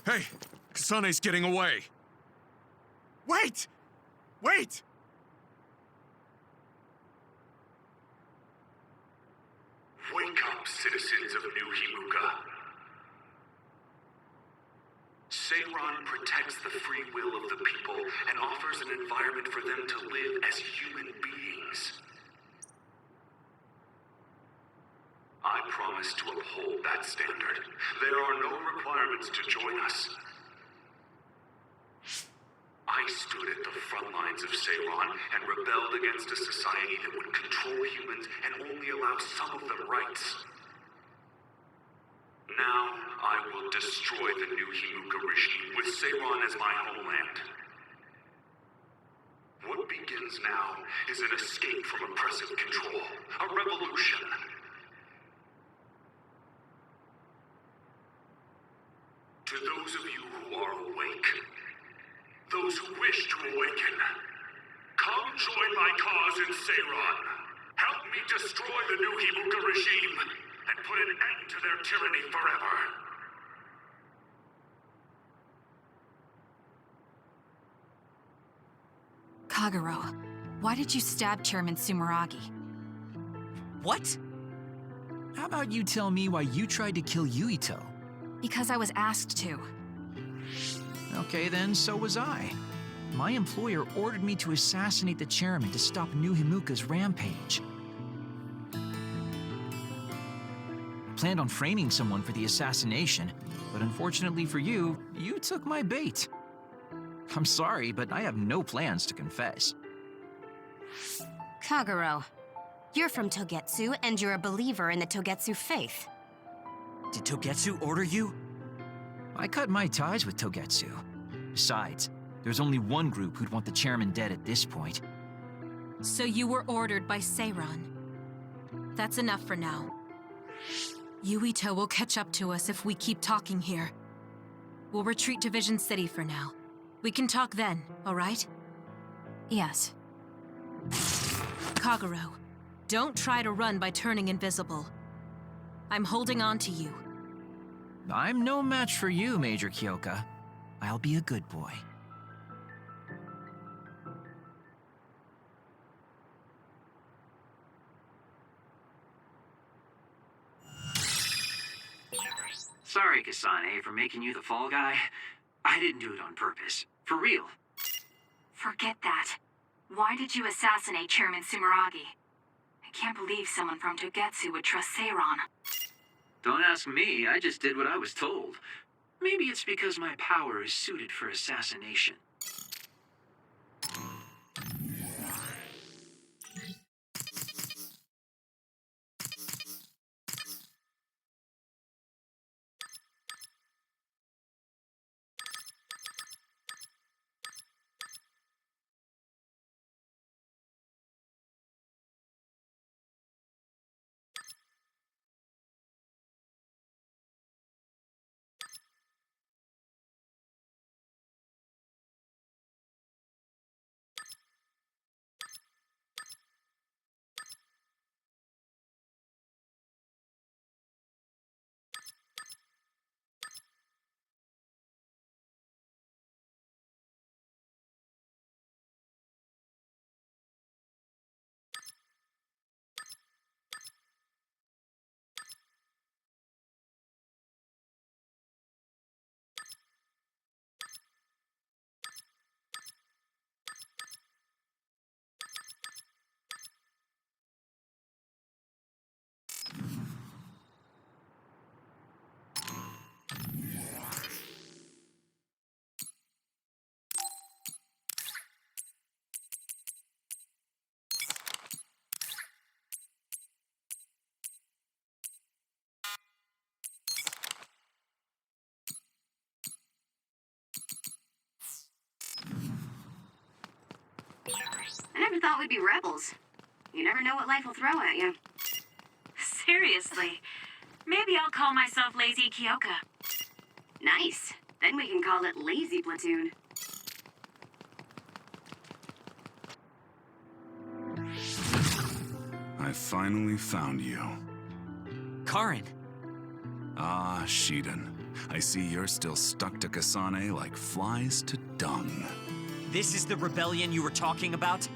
Hey, Kasane's getting away. Wait! Wait! Wake up, citizens of New Himuka. Seiron protects the free will of the people and offers an environment for them to live as human beings. I promise to uphold that standard. There are no requirements to join us. I stood at the front lines of Seiron and rebelled against a society that would control humans and only allow some of them rights. Now, I will destroy the New Himuka regime with Seiron as my homeland. What begins now is an escape from oppressive control, a revolution. To those of you who are awake, those who wish to awaken, come join my cause in Seiron. Help me destroy the New Himuka regime and put an end to their tyranny forever. Kagero, why did you stab Chairman Sumeragi? What? How about you tell me why you tried to kill Yuito? Because I was asked to. Okay then, so was I. My employer ordered me to assassinate the chairman to stop New Himuka's rampage. I planned on framing someone for the assassination, but unfortunately for you, you took my bait. I'm sorry, but I have no plans to confess. Kagero, you're from Togetsu, and you're a believer in the Togetsu faith. Did Togetsu order you? I cut my ties with Togetsu. Besides, there's only one group who'd want the chairman dead at this point. So you were ordered by Seiron. That's enough for now. Yuito will catch up to us if we keep talking here. We'll retreat to Vision City for now. We can talk then, all right? Yes. Kagero, don't try to run by turning invisible. I'm holding on to you. I'm no match for you, Major Kyoka. I'll be a good boy. Sorry, Kasane, for making you the fall guy. I didn't do it on purpose. For real. Forget that. Why did you assassinate Chairman Sumeragi? I can't believe someone from Togetsu would trust Seiron. Don't ask me, I just did what I was told. Maybe it's because my power is suited for assassination. I never thought we'd be rebels. You never know what life will throw at you. Seriously. Maybe I'll call myself Lazy Kyoka. Nice. Then we can call it Lazy Platoon. I finally found you. Karin. Ah, Shiden. I see you're still stuck to Kasane like flies to dung. This is the rebellion you were talking about?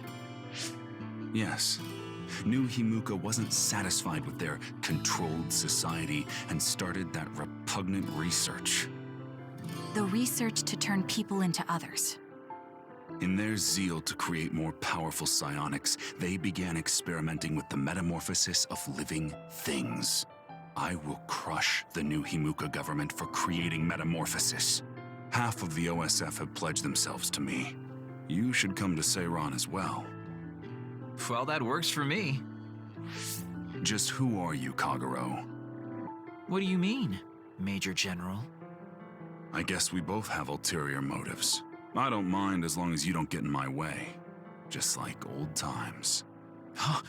Yes. New Himuka wasn't satisfied with their controlled society and started that repugnant research. The research to turn people into others. In their zeal to create more powerful psionics, they began experimenting with the metamorphosis of living things. I will crush the New Himuka government for creating metamorphosis. Half of the OSF have pledged themselves to me. You should come to Seiron as well. Well, that works for me. Just who are you, Kagero? What do you mean, Major General? I guess we both have ulterior motives. I don't mind as long as you don't get in my way. Just like old times. Huh?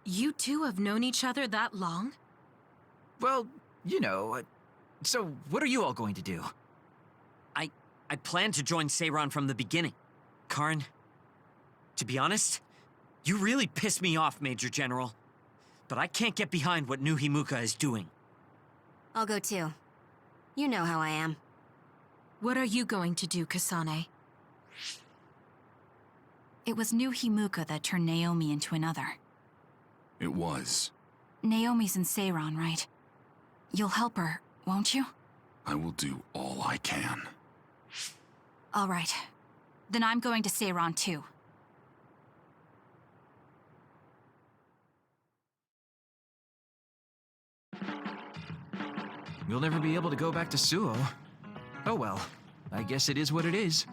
You two have known each other that long? Well, you know, so what are you all going to do? I planned to join Seiron from the beginning. Karin, to be honest, you really piss me off, Major General. But I can't get behind what New Himuka is doing. I'll go too. You know how I am. What are you going to do, Kasane? It was New Himuka that turned Naomi into another. It was. Naomi's in Seiron, right? You'll help her, won't you? I will do all I can. All right. Then I'm going to Seiron too. You'll never be able to go back to Suo. Oh well, I guess it is what it is.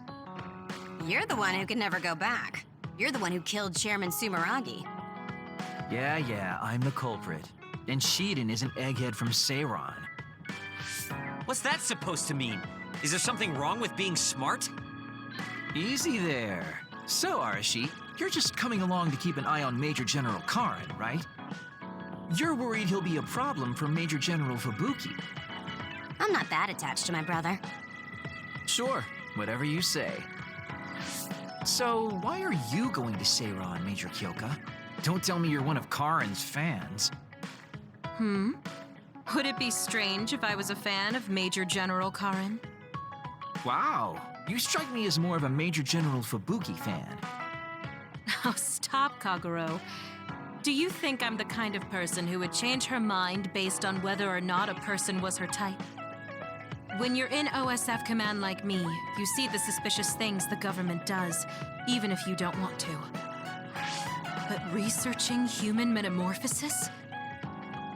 You're the one who can never go back. You're the one who killed Chairman Sumeragi. Yeah, I'm the culprit. And Shiden is an egghead from Seiron. What's that supposed to mean? Is there something wrong with being smart? Easy there. So, Arashi, you're just coming along to keep an eye on Major General Karin, right? You're worried he'll be a problem for Major General Fubuki. I'm not that attached to my brother. Sure, whatever you say. So, why are you going to Seiron, Major Kyoka? Don't tell me you're one of Karin's fans. Would it be strange if I was a fan of Major General Karin? Wow, you strike me as more of a Major General Fubuki fan. Oh, stop, Kaguro. Do you think I'm the kind of person who would change her mind based on whether or not a person was her type? When you're in OSF command like me, you see the suspicious things the government does, even if you don't want to. But researching human metamorphosis?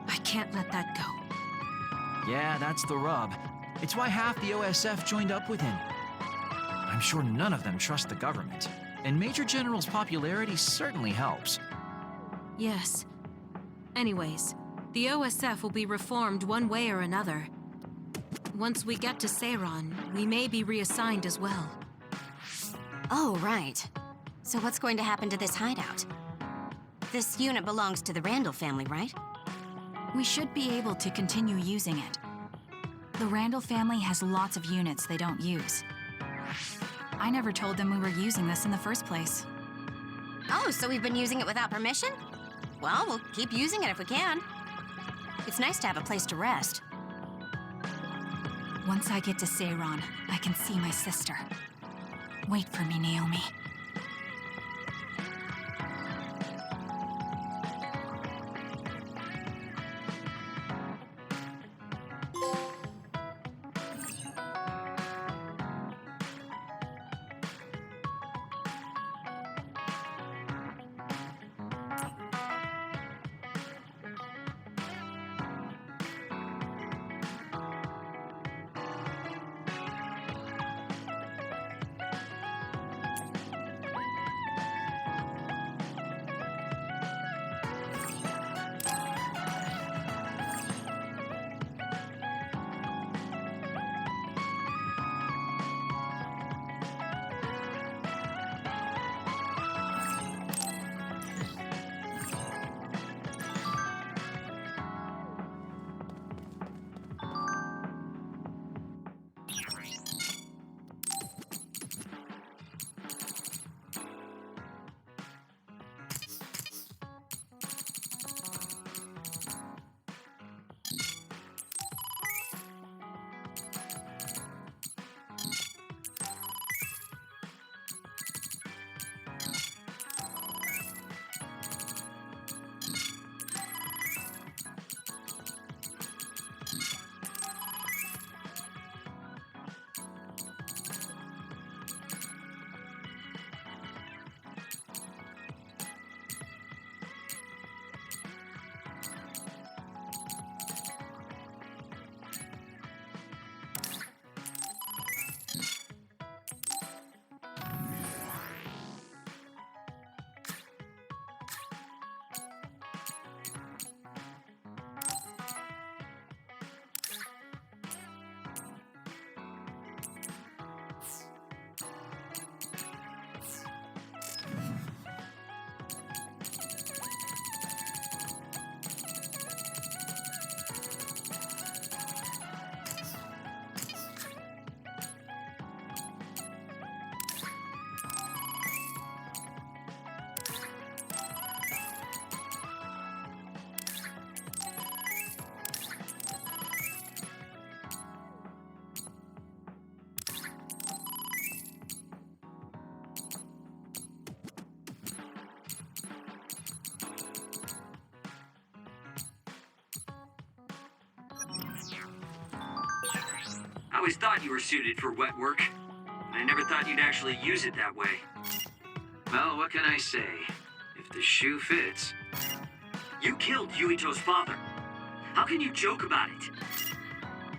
I can't let that go. Yeah, that's the rub. It's why half the OSF joined up with him. I'm sure none of them trust the government, and Major General's popularity certainly helps. Yes. Anyways, the OSF will be reformed one way or another. Once we get to Seiran, we may be reassigned as well. Oh, right. So what's going to happen to this hideout? This unit belongs to the Randall family, right? We should be able to continue using it. The Randall family has lots of units they don't use. I never told them we were using this in the first place. Oh, so we've been using it without permission? Well, we'll keep using it if we can. It's nice to have a place to rest. Once I get to Seiran, I can see my sister. Wait for me, Naomi. I always thought you were suited for wet work. I never thought you'd actually use it that way. Well, what can I say? If the shoe fits. You killed Yuito's father. How can you joke about it?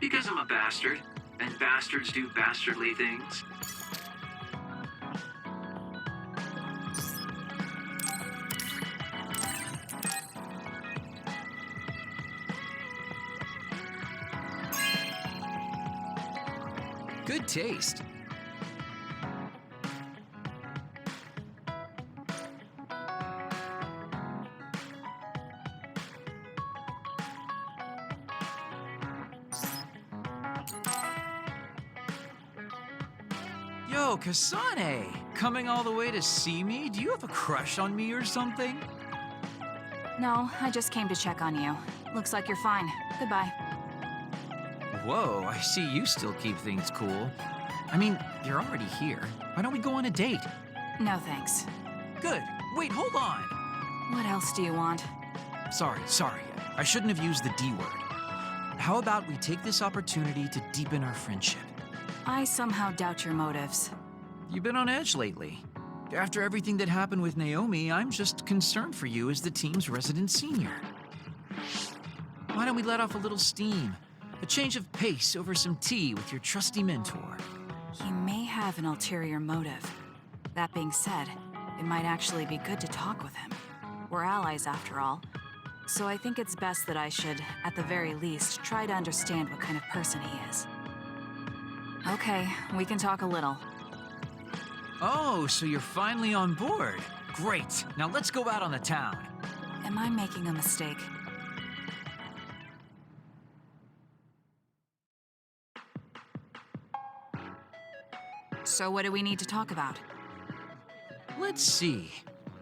Because I'm a bastard, and bastards do bastardly things. Good taste. Yo, Kasane! Coming all the way to see me? Do you have a crush on me or something? No, I just came to check on you. Looks like you're fine. Goodbye. Whoa, I see you still keep things cool. I mean, you're already here. Why don't we go on a date? No thanks. Good. Wait, hold on. What else do you want? Sorry. I shouldn't have used the D word. How about we take this opportunity to deepen our friendship? I somehow doubt your motives. You've been on edge lately. After everything that happened with Naomi, I'm just concerned for you as the team's resident senior. Why don't we let off a little steam? A change of pace over some tea with your trusty mentor. He may have an ulterior motive. That being said, it might actually be good to talk with him. We're allies after all. So I think it's best that I should, at the very least, try to understand what kind of person he is. Okay, we can talk a little. Oh, so you're finally on board. Great. Now let's go out on the town. Am I making a mistake? So what do we need to talk about? Let's see.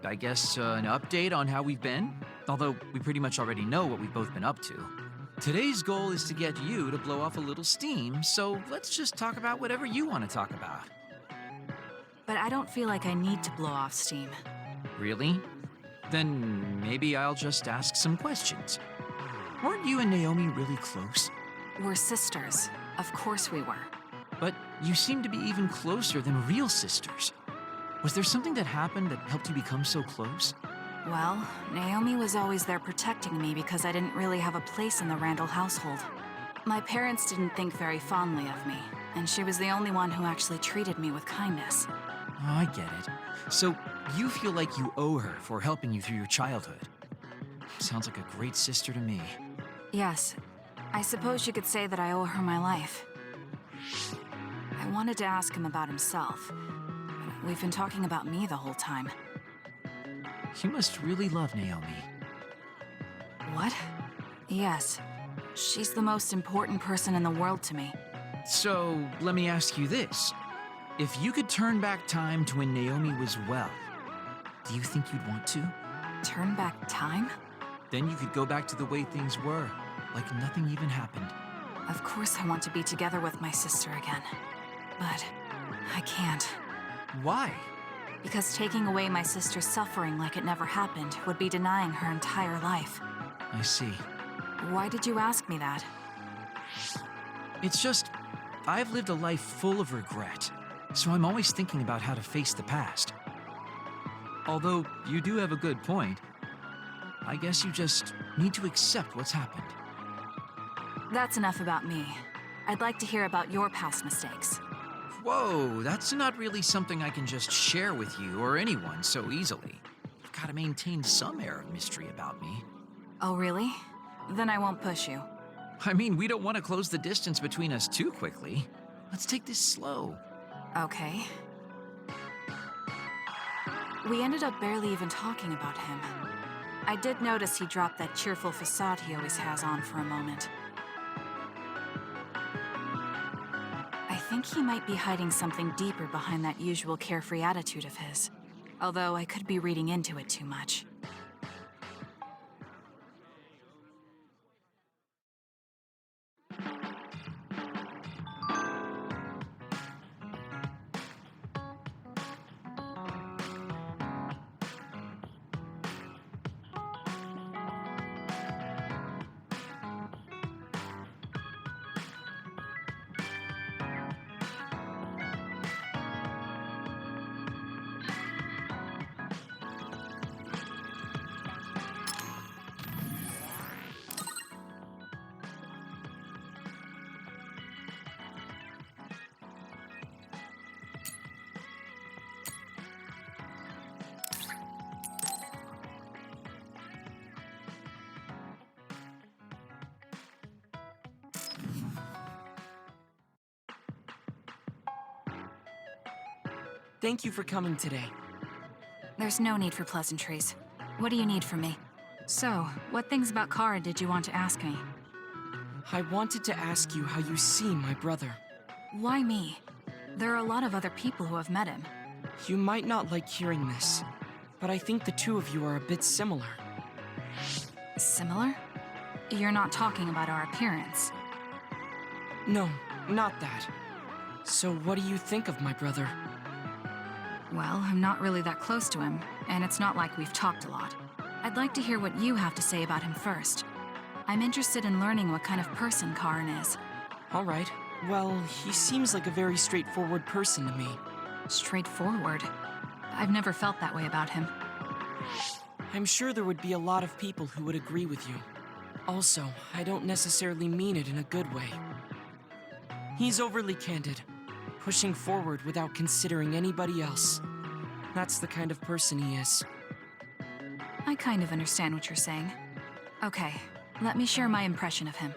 I guess an update on how we've been? Although we pretty much already know what we've both been up to. Today's goal is to get you to blow off a little steam, so let's just talk about whatever you want to talk about. But I don't feel like I need to blow off steam. Really? Then maybe I'll just ask some questions. Weren't you and Naomi really close? We're sisters. Of course we were. But you seem to be even closer than real sisters. Was there something that happened that helped you become so close? Well, Naomi was always there protecting me because I didn't really have a place in the Randall household. My parents didn't think very fondly of me, and she was the only one who actually treated me with kindness. Oh, I get it. So you feel like you owe her for helping you through your childhood. Sounds like a great sister to me. Yes, I suppose you could say that I owe her my life. I wanted to ask him about himself. We've been talking about me the whole time. You must really love Naomi. What? Yes. She's the most important person in the world to me. So, let me ask you this. If you could turn back time to when Naomi was well, do you think you'd want to? Turn back time? Then you could go back to the way things were, like nothing even happened. Of course I want to be together with my sister again. But I can't. Why? Because taking away my sister's suffering like it never happened would be denying her entire life. I see. Why did you ask me that? It's just, I've lived a life full of regret, so I'm always thinking about how to face the past. Although, you do have a good point. I guess you just need to accept what's happened. That's enough about me. I'd like to hear about your past mistakes. Whoa, that's not really something I can just share with you or anyone so easily. You've got to maintain some air of mystery about me. Oh, really? Then I won't push you. I mean, we don't want to close the distance between us too quickly. Let's take this slow. Okay. We ended up barely even talking about him. I did notice he dropped that cheerful facade he always has on for a moment. I think he might be hiding something deeper behind that usual carefree attitude of his. Although I could be reading into it too much. Thank you for coming today. There's no need for pleasantries. What do you need from me? So, what things about Kara did you want to ask me? I wanted to ask you how you see my brother. Why me? There are a lot of other people who have met him. You might not like hearing this, but I think the two of you are a bit similar. Similar? You're not talking about our appearance. No, not that. So what do you think of my brother? Well, I'm not really that close to him, and it's not like we've talked a lot. I'd like to hear what you have to say about him first. I'm interested in learning what kind of person Karin is. All right. Well, he seems like a very straightforward person to me. Straightforward? I've never felt that way about him. I'm sure there would be a lot of people who would agree with you. Also, I don't necessarily mean it in a good way. He's overly candid, pushing forward without considering anybody else. That's the kind of person he is. I kind of understand what you're saying. Okay, let me share my impression of him.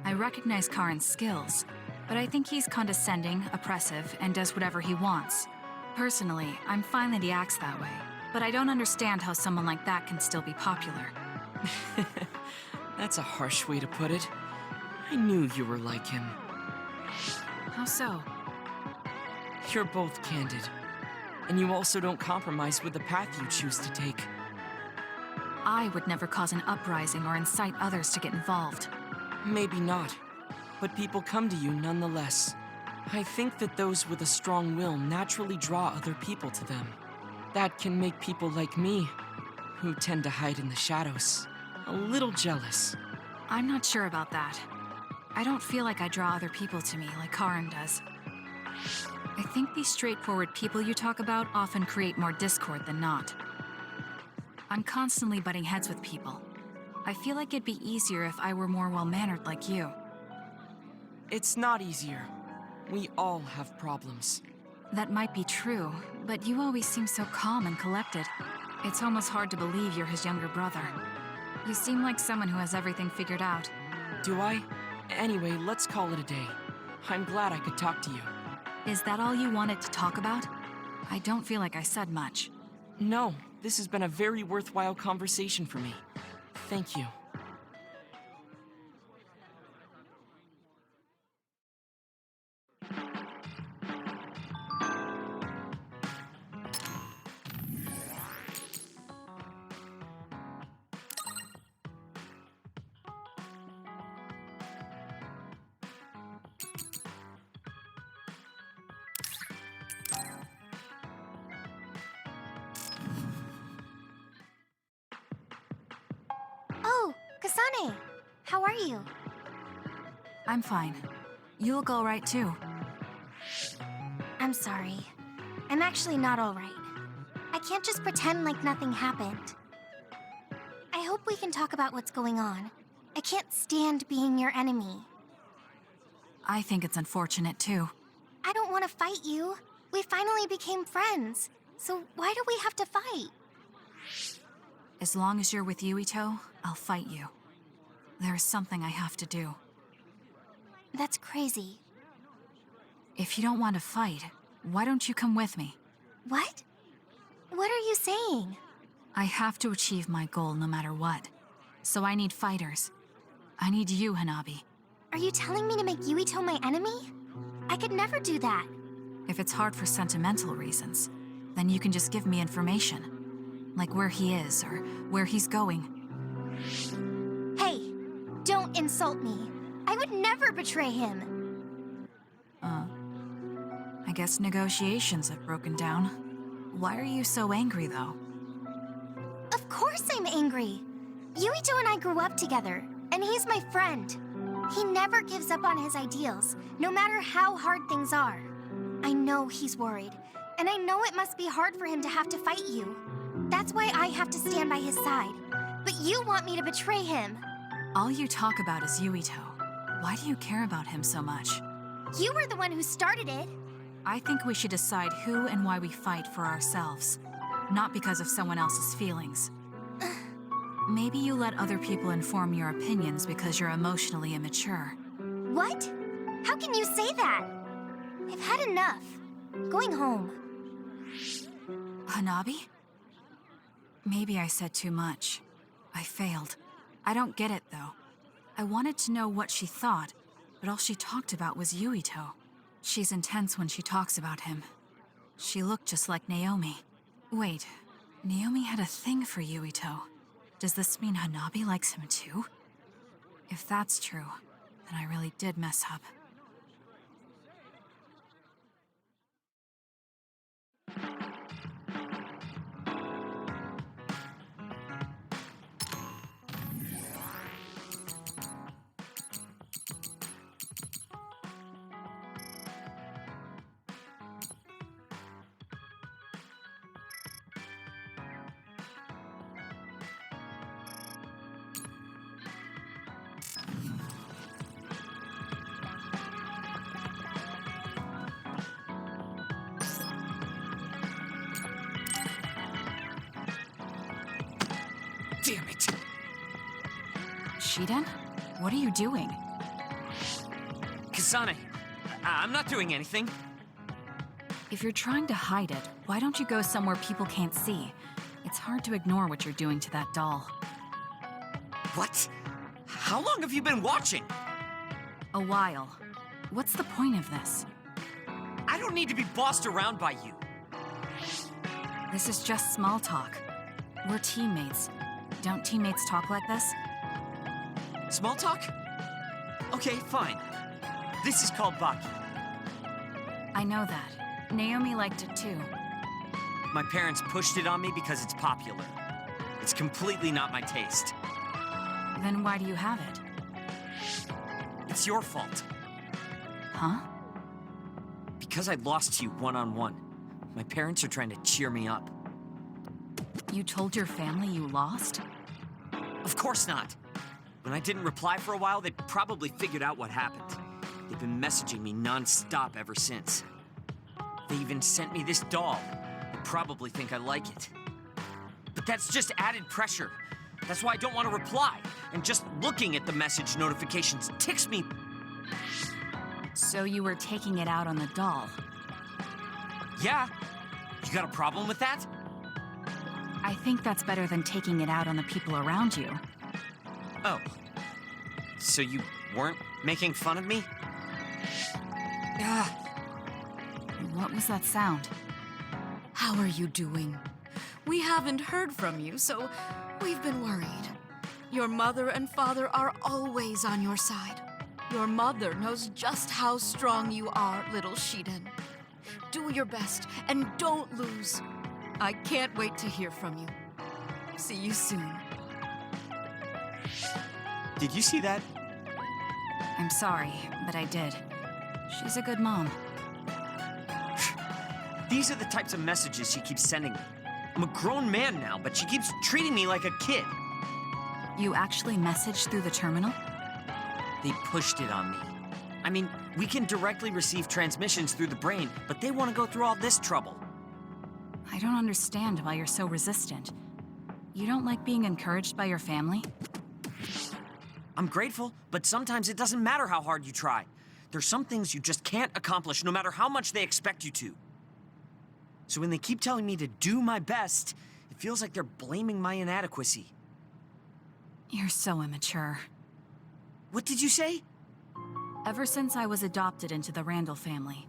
I recognize Karin's skills, but I think he's condescending, oppressive, and does whatever he wants. Personally, I'm fine that he acts that way, but I don't understand how someone like that can still be popular. That's a harsh way to put it. I knew you were like him. How so? You're both candid. And you also don't compromise with the path you choose to take. I would never cause an uprising or incite others to get involved. Maybe not, but people come to you nonetheless. I think that those with a strong will naturally draw other people to them. That can make people like me, who tend to hide in the shadows, a little jealous. I'm not sure about that. I don't feel like I draw other people to me like Karin does. I think these straightforward people you talk about often create more discord than not. I'm constantly butting heads with people. I feel like it'd be easier if I were more well-mannered like you. It's not easier. We all have problems. That might be true, but you always seem so calm and collected. It's almost hard to believe you're his younger brother. You seem like someone who has everything figured out. Do I? Anyway, let's call it a day. I'm glad I could talk to you. Is that all you wanted to talk about? I don't feel like I said much. No, this has been a very worthwhile conversation for me. Thank you. Oh, Kasane! How are you? I'm fine. You look all right, too. I'm sorry. I'm actually not all right. I can't just pretend like nothing happened. I hope we can talk about what's going on. I can't stand being your enemy. I think it's unfortunate, too. I don't want to fight you. We finally became friends. So why do we have to fight? As long as you're with Yuito, I'll fight you. There is something I have to do. That's crazy. If you don't want to fight, why don't you come with me? What? What are you saying? I have to achieve my goal no matter what. So I need fighters. I need you, Hanabi. Are you telling me to make Yuito my enemy? I could never do that. If it's hard for sentimental reasons, then you can just give me information. Like where he is, or where he's going. Hey, don't insult me. I would never betray him. I guess negotiations have broken down. Why are you so angry, though? Of course I'm angry. Yuito and I grew up together, and he's my friend. He never gives up on his ideals, no matter how hard things are. I know he's worried, and I know it must be hard for him to have to fight you. That's why I have to stand by his side. But you want me to betray him. All you talk about is Yuito. Why do you care about him so much? You were the one who started it. I think we should decide who and why we fight for ourselves, not because of someone else's feelings. Maybe you let other people inform your opinions because you're emotionally immature. What? How can you say that? I've had enough. Going home. Hanabi? Maybe I said too much. I failed. I don't get it, though. I wanted to know what she thought, but all she talked about was Yuito. She's intense when she talks about him. She looked just like Naomi. Wait, Naomi had a thing for Yuito. Does this mean Hanabi likes him too? If that's true, then I really did mess up. Damn it! Shiden? What are you doing? Kasane, I'm not doing anything. If you're trying to hide it, why don't you go somewhere people can't see? It's hard to ignore what you're doing to that doll. What? How long have you been watching? A while. What's the point of this? I don't need to be bossed around by you. This is just small talk. We're teammates. Don't teammates talk like this? Small talk? Okay, fine. This is called Baki. I know that. Naomi liked it too. My parents pushed it on me because it's popular. It's completely not my taste. Then why do you have it? It's your fault. Huh? Because I lost to you one-on-one. My parents are trying to cheer me up. You told your family you lost? Of course not. When I didn't reply for a while, they probably figured out what happened. They've been messaging me non-stop ever since. They even sent me this doll. They probably think I like it. But that's just added pressure. That's why I don't want to reply. And just looking at the message notifications ticks me. So you were taking it out on the doll? Yeah. You got a problem with that? I think that's better than taking it out on the people around you. Oh. So you weren't making fun of me? What was that sound? How are you doing? We haven't heard from you, so we've been worried. Your mother and father are always on your side. Your mother knows just how strong you are, little Shiden. Do your best and don't lose. I can't wait to hear from you. See you soon. Did you see that? I'm sorry, but I did. She's a good mom. These are the types of messages she keeps sending me. I'm a grown man now, but she keeps treating me like a kid. You actually messaged through the terminal? They pushed it on me. I mean, we can directly receive transmissions through the brain, but they want to go through all this trouble. I don't understand why you're so resistant. You don't like being encouraged by your family? I'm grateful, but sometimes it doesn't matter how hard you try. There's some things you just can't accomplish no matter how much they expect you to. So when they keep telling me to do my best, it feels like they're blaming my inadequacy. You're so immature. What did you say? Ever since I was adopted into the Randall family,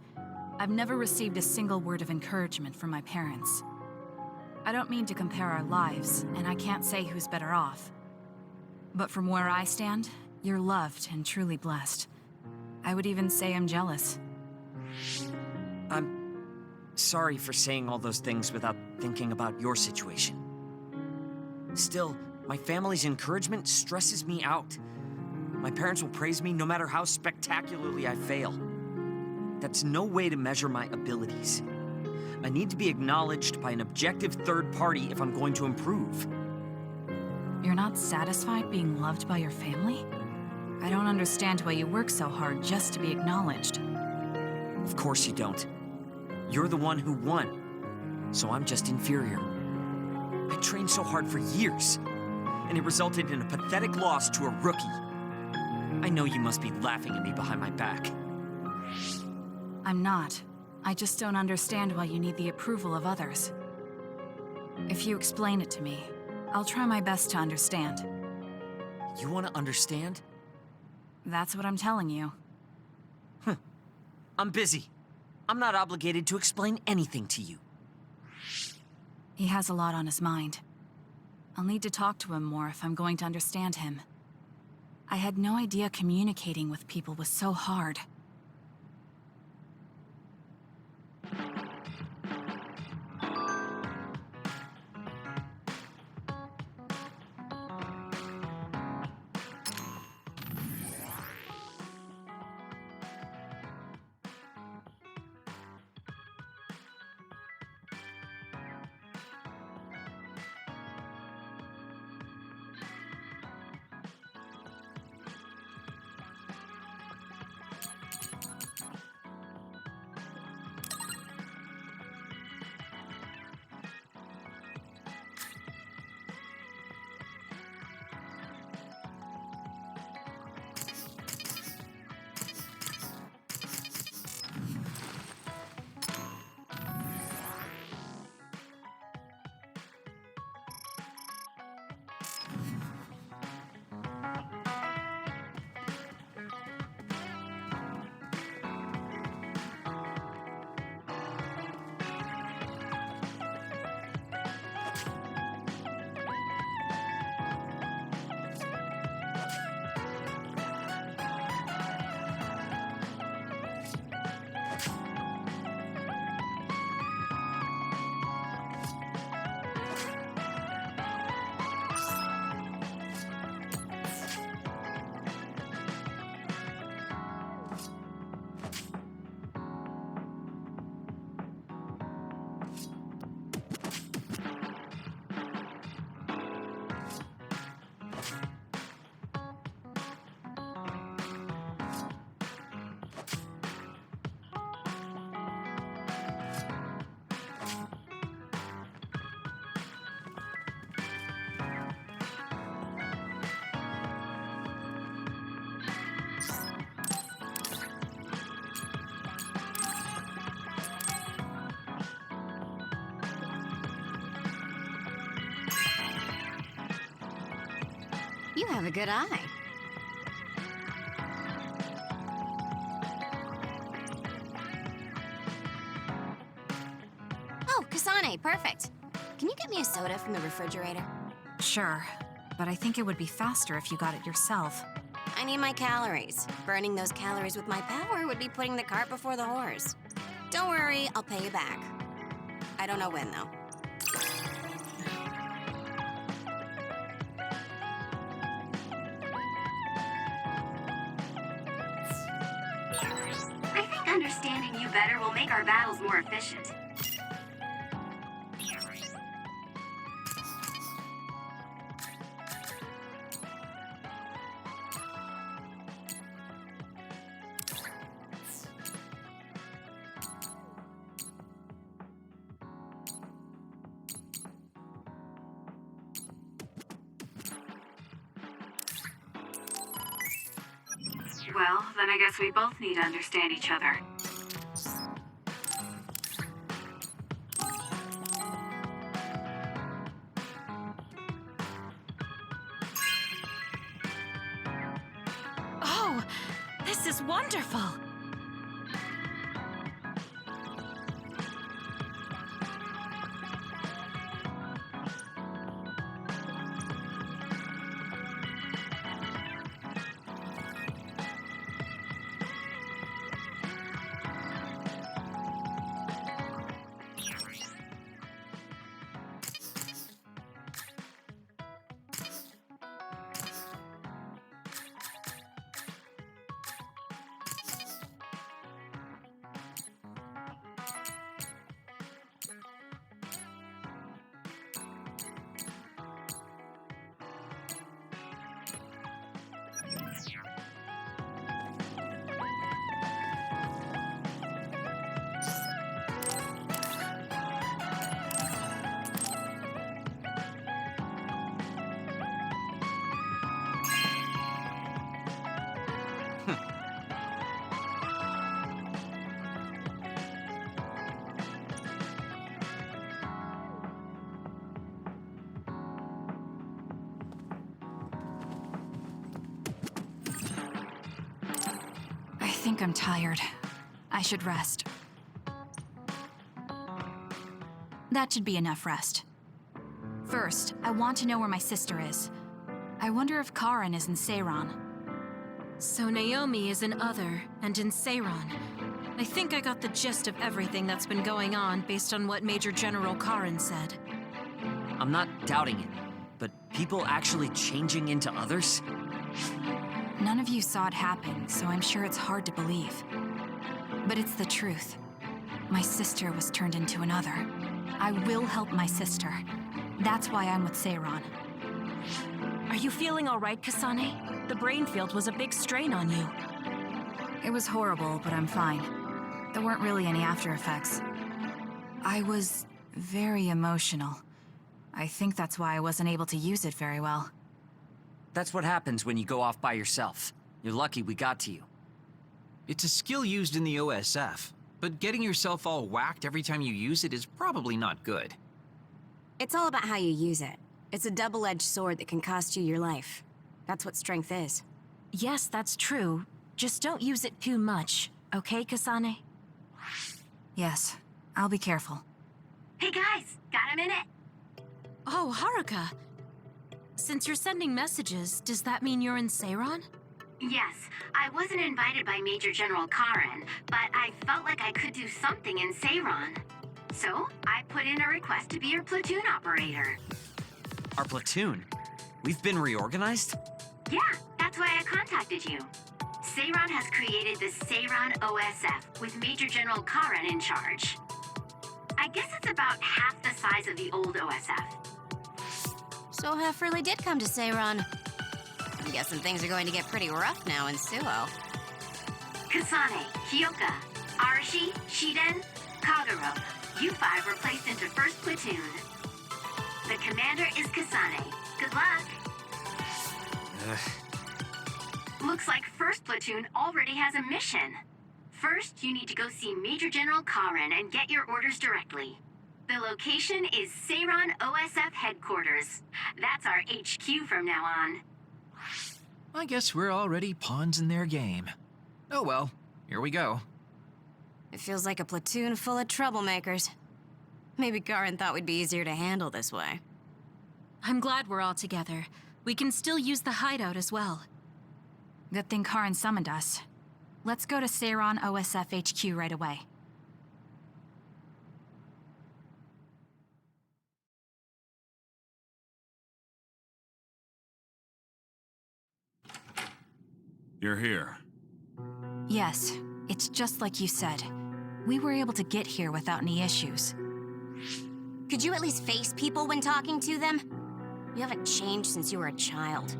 I've never received a single word of encouragement from my parents. I don't mean to compare our lives, and I can't say who's better off. But from where I stand, you're loved and truly blessed. I would even say I'm jealous. I'm sorry for saying all those things without thinking about your situation. Still, my family's encouragement stresses me out. My parents will praise me no matter how spectacularly I fail. That's no way to measure my abilities. I need to be acknowledged by an objective third party if I'm going to improve. You're not satisfied being loved by your family? I don't understand why you work so hard just to be acknowledged. Of course you don't. You're the one who won, so I'm just inferior. I trained so hard for years, and it resulted in a pathetic loss to a rookie. I know you must be laughing at me behind my back. I'm not. I just don't understand why you need the approval of others. If you explain it to me, I'll try my best to understand. You want to understand? That's what I'm telling you. I'm busy. I'm not obligated to explain anything to you. He has a lot on his mind. I'll need to talk to him more if I'm going to understand him. I had no idea communicating with people was so hard. You have a good eye. Oh, Kasane, perfect. Can you get me a soda from the refrigerator? Sure, but I think it would be faster if you got it yourself. I need my calories. Burning those calories with my power would be putting the cart before the horse. Don't worry, I'll pay you back. I don't know when, though. I think understanding you better will make our battles more efficient. Well, then I guess we both need to understand each other. Oh, this is wonderful! I think I'm tired. I should rest. That should be enough rest. First, I want to know where my sister is. I wonder if Karin is in Seiran. So Naomi is an other, and in Seiron. I think I got the gist of everything that's been going on based on what Major General Karin said. I'm not doubting it, but people actually changing into others? None of you saw it happen, so I'm sure it's hard to believe. But it's the truth. My sister was turned into another. I will help my sister. That's why I'm with Seiron. Are you feeling all right, Kasane? The brain field was a big strain on you. It was horrible, but I'm fine. There weren't really any after effects. I was very emotional. I think that's why I wasn't able to use it very well. That's what happens when you go off by yourself. You're lucky we got to you. It's a skill used in the OSF, but getting yourself all whacked every time you use it is probably not good. It's all about how you use it. It's a double-edged sword that can cost you your life. That's what strength is. Yes, that's true. Just don't use it too much, okay, Kasane? Yes, I'll be careful. Hey guys, got a minute? Oh, Haruka. Since you're sending messages, does that mean you're in Seiron? Yes, I wasn't invited by Major General Karin, but I felt like I could do something in Seiron. So, I put in a request to be your platoon operator. Our platoon? We've been reorganized? Yeah, that's why I contacted you. Seiron has created the Seiron OSF with Major General Karin in charge. I guess it's about half the size of the old OSF. So Hef really did come to Seiron. I'm guessing things are going to get pretty rough now in Suo. Kasane, Kyoka, Arashi, Shiden, Kagero, you five were placed into 1st Platoon. The commander is Kasane. Good luck. Looks like 1st Platoon already has a mission. First, you need to go see Major General Karin and get your orders directly. The location is Seiron OSF headquarters. That's our HQ from now on. I guess we're already pawns in their game. Oh well, here we go. It feels like a platoon full of troublemakers. Maybe Karin thought we'd be easier to handle this way. I'm glad we're all together. We can still use the hideout as well. Good thing Karin summoned us. Let's go to Seiron OSF HQ right away. You're here. Yes, it's just like you said. We were able to get here without any issues. Could you at least face people when talking to them? You haven't changed since you were a child.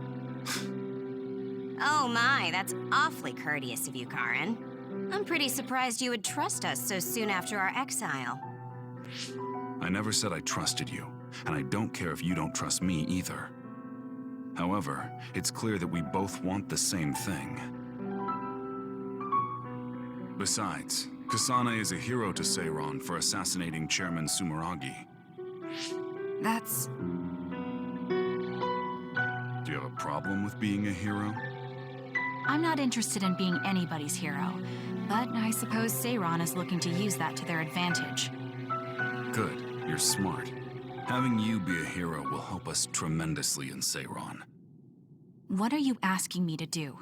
Oh my, that's awfully courteous of you, Karin. I'm pretty surprised you would trust us so soon after our exile. I never said I trusted you, and I don't care if you don't trust me either. However, it's clear that we both want the same thing. Besides, Kasane is a hero to Seiron for assassinating Chairman Sumeragi. That's... Do you have a problem with being a hero? I'm not interested in being anybody's hero, but I suppose Seiron is looking to use that to their advantage. Good, you're smart. Having you be a hero will help us tremendously in Seiron. What are you asking me to do?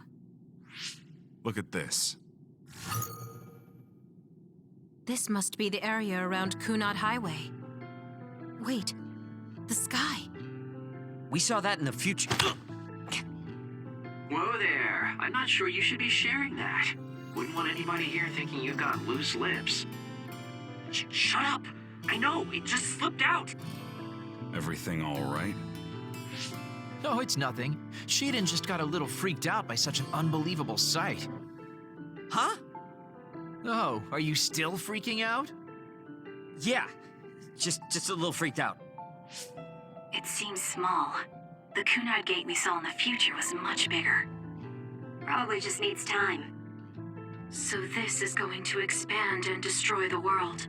Look at this. This must be the area around Kunad Highway. Wait, the sky. We saw that in the future. Whoa there. I'm not sure you should be sharing that. Wouldn't want anybody here thinking you've got loose lips. Shut up! I know, it just slipped out! Everything all right? Oh, it's nothing. Shiden just got a little freaked out by such an unbelievable sight. Huh? Oh, are you still freaking out? Yeah, just a little freaked out. It seems small. The Kunad gate we saw in the future was much bigger. Probably just needs time. So this is going to expand and destroy the world.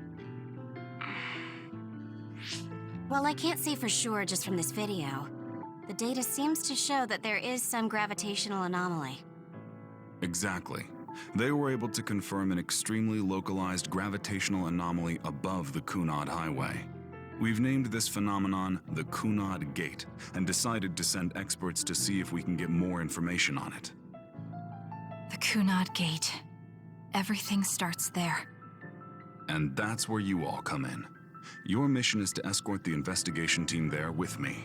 Well, I can't say for sure just from this video. The data seems to show that there is some gravitational anomaly. Exactly. They were able to confirm an extremely localized gravitational anomaly above the Kunad Highway. We've named this phenomenon the Kunad Gate, and decided to send experts to see if we can get more information on it. The Kunad Gate. Everything starts there. And that's where you all come in. Your mission is to escort the investigation team there with me.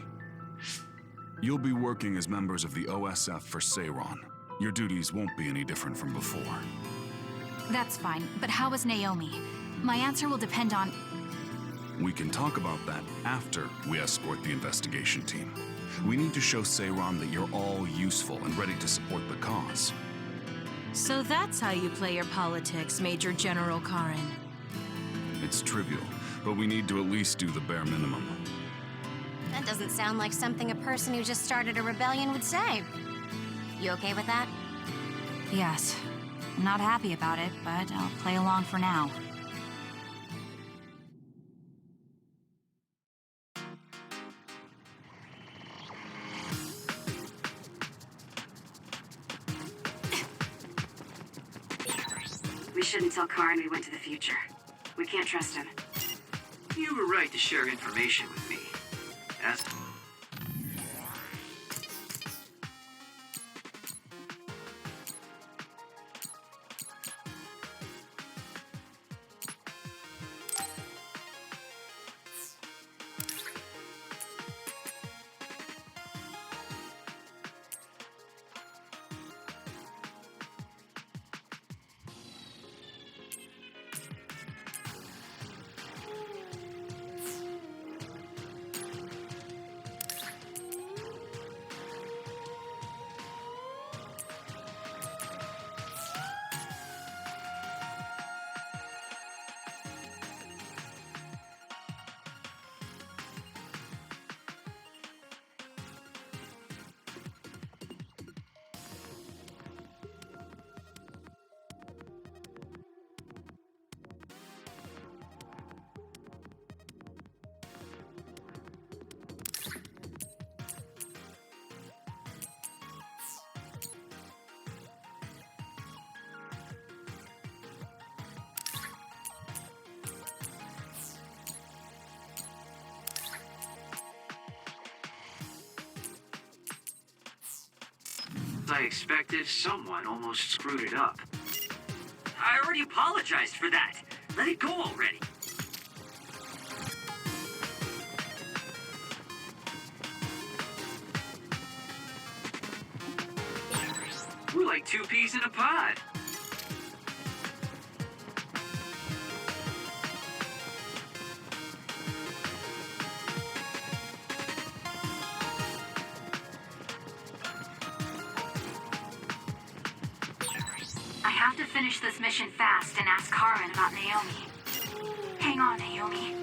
You'll be working as members of the OSF for Seiron. Your duties won't be any different from before. That's fine, but how is Naomi? My answer will depend on... We can talk about that after we escort the investigation team. We need to show Seiron that you're all useful and ready to support the cause. So that's how you play your politics, Major General Karen. It's trivial, but we need to at least do the bare minimum. That doesn't sound like something a person who just started a rebellion would say. You okay with that? Yes. I'm not happy about it, but I'll play along for now. We shouldn't tell Karn we went to the future. We can't trust him. You were right to share information with me. As I expected, someone almost screwed it up. I already apologized for that. Let it go already. We're like two peas in a pod. I have to finish this mission fast and ask Karen about Naomi. Hang on, Naomi.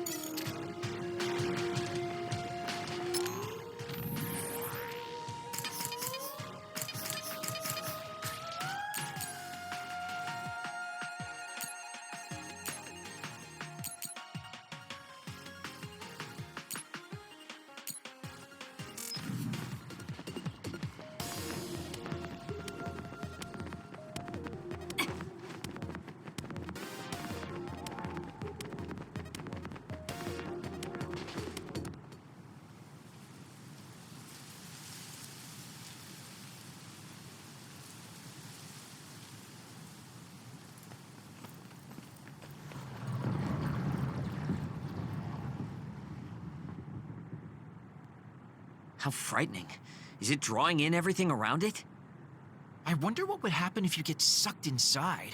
How frightening. Is it drawing in everything around it? I wonder what would happen if you get sucked inside.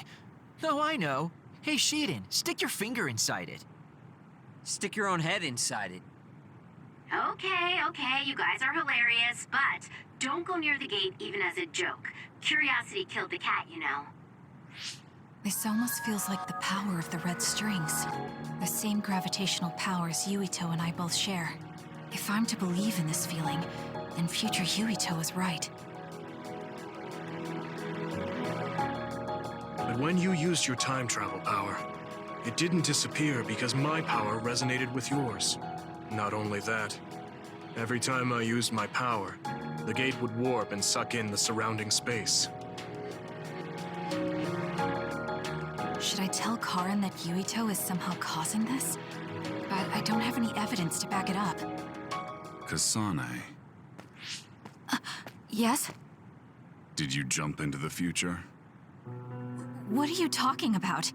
No, I know. Hey, Shiden, stick your finger inside it. Stick your own head inside it. Okay, you guys are hilarious, but don't go near the gate even as a joke. Curiosity killed the cat, you know. This almost feels like the power of the red strings. The same gravitational powers Yuito and I both share. If I'm to believe in this feeling, then future Yuito is right. But when you used your time travel power, it didn't disappear because my power resonated with yours. Not only that, every time I used my power, the gate would warp and suck in the surrounding space. Should I tell Karen that Yuito is somehow causing this? But I don't have any evidence to back it up. Kasane. Yes? Did you jump into the future? What are you talking about?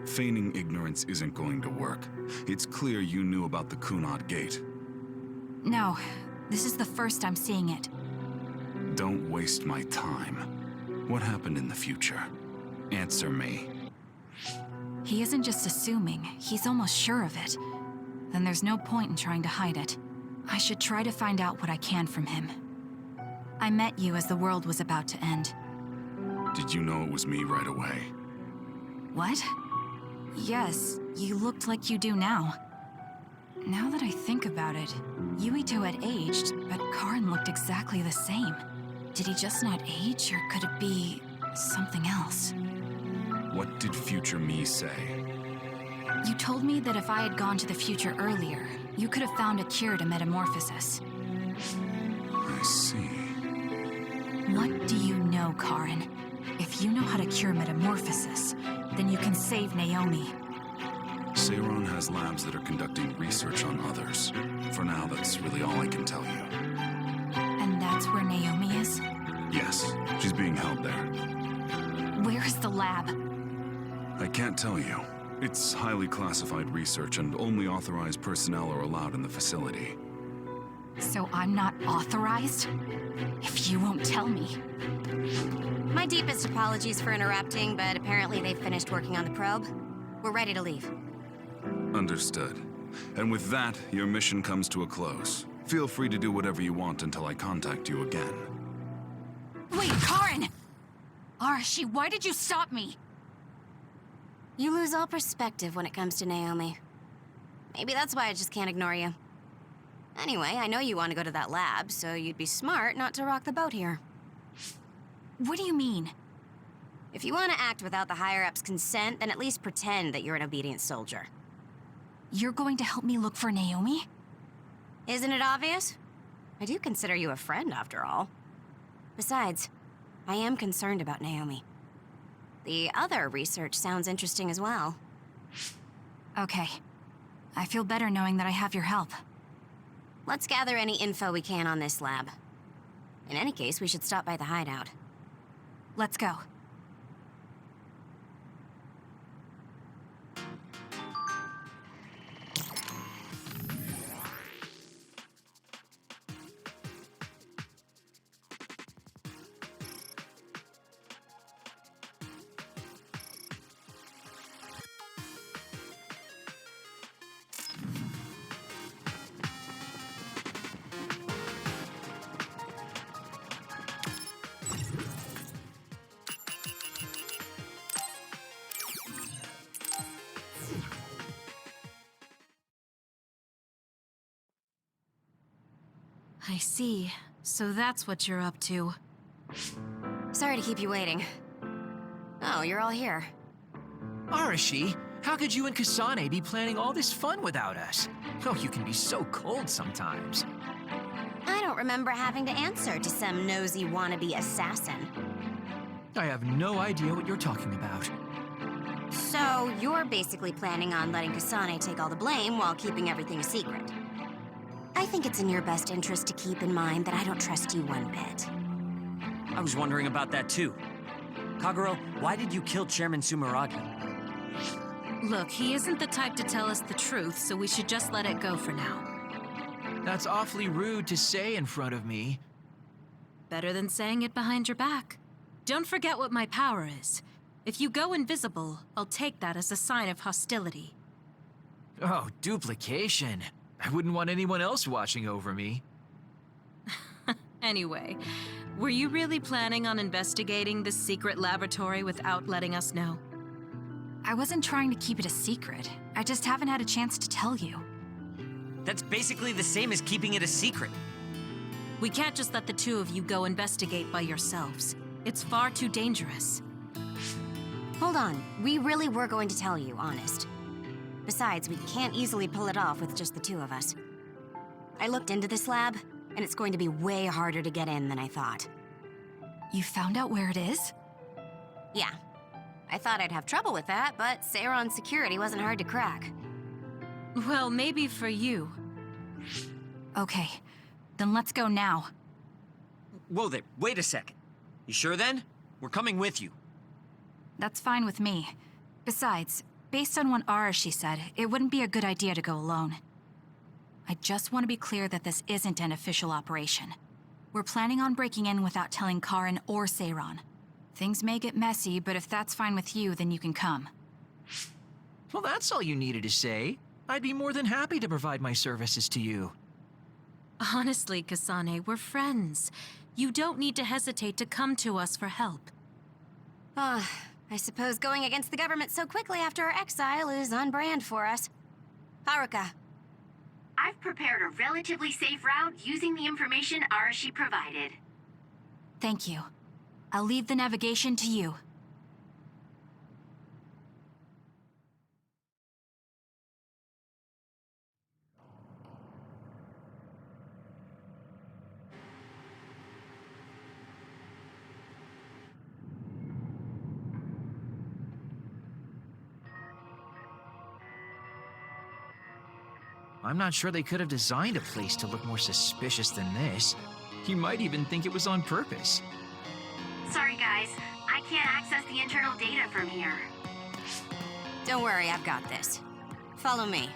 Feigning ignorance isn't going to work. It's clear you knew about the Kunad Gate. No, this is the first I'm seeing it. Don't waste my time. What happened in the future? Answer me. He isn't just assuming, he's almost sure of it. Then there's no point in trying to hide it. I should try to find out what I can from him. I met you as the world was about to end. Did you know it was me right away? What? Yes, you looked like you do now. Now that I think about it, Yuito had aged, but Karin looked exactly the same. Did he just not age, or could it be something else? What did future me say? You told me that if I had gone to the future earlier, you could have found a cure to metamorphosis. I see. What do you know, Karin? If you know how to cure metamorphosis, then you can save Naomi. Seiron has labs that are conducting research on others. For now, that's really all I can tell you. And that's where Naomi is? Yes, she's being held there. Where is the lab? I can't tell you. It's highly classified research, and only authorized personnel are allowed in the facility. So I'm not authorized? If you won't tell me. My deepest apologies for interrupting, but apparently they've finished working on the probe. We're ready to leave. Understood. And with that, your mission comes to a close. Feel free to do whatever you want until I contact you again. Wait, Karin! Arashi, why did you stop me? You lose all perspective when it comes to Naomi. Maybe that's why I just can't ignore you. Anyway, I know you want to go to that lab, so you'd be smart not to rock the boat here. What do you mean? If you want to act without the higher-ups' consent, then at least pretend that you're an obedient soldier. You're going to help me look for Naomi? Isn't it obvious? I do consider you a friend, after all. Besides, I am concerned about Naomi. The other research sounds interesting as well. Okay. I feel better knowing that I have your help. Let's gather any info we can on this lab. In any case, we should stop by the hideout. Let's go. I see. So that's what you're up to. Sorry to keep you waiting. Oh, you're all here. Arashi, how could you and Kasane be planning all this fun without us? Oh, you can be so cold sometimes. I don't remember having to answer to some nosy wannabe assassin. I have no idea what you're talking about. So, you're basically planning on letting Kasane take all the blame while keeping everything a secret. I think it's in your best interest to keep in mind that I don't trust you one bit. I was wondering about that too. Kagero, why did you kill Chairman Sumeragi? Look, he isn't the type to tell us the truth, so we should just let it go for now. That's awfully rude to say in front of me. Better than saying it behind your back. Don't forget what my power is. If you go invisible, I'll take that as a sign of hostility. Oh, duplication. I wouldn't want anyone else watching over me. Anyway, were you really planning on investigating this secret laboratory without letting us know? I wasn't trying to keep it a secret. I just haven't had a chance to tell you. That's basically the same as keeping it a secret. We can't just let the two of you go investigate by yourselves. It's far too dangerous. Hold on, we really were going to tell you, honest. Besides, we can't easily pull it off with just the two of us. I looked into this lab, and it's going to be way harder to get in than I thought. You found out where it is? Yeah. I thought I'd have trouble with that, but Seiron's security wasn't hard to crack. Well, maybe for you. Okay, then let's go now. Whoa there, wait a second. You sure then? We're coming with you. That's fine with me. Besides, based on what Arashi said, it wouldn't be a good idea to go alone. I just want to be clear that this isn't an official operation. We're planning on breaking in without telling Karin or Seiran. Things may get messy, but if that's fine with you, then you can come. Well, that's all you needed to say. I'd be more than happy to provide my services to you. Honestly, Kasane, we're friends. You don't need to hesitate to come to us for help. I suppose going against the government so quickly after our exile is on brand for us. Haruka. I've prepared a relatively safe route using the information Arashi provided. Thank you. I'll leave the navigation to you. I'm not sure they could have designed a place to look more suspicious than this. You might even think it was on purpose. Sorry guys, I can't access the internal data from here. Don't worry, I've got this. Follow me.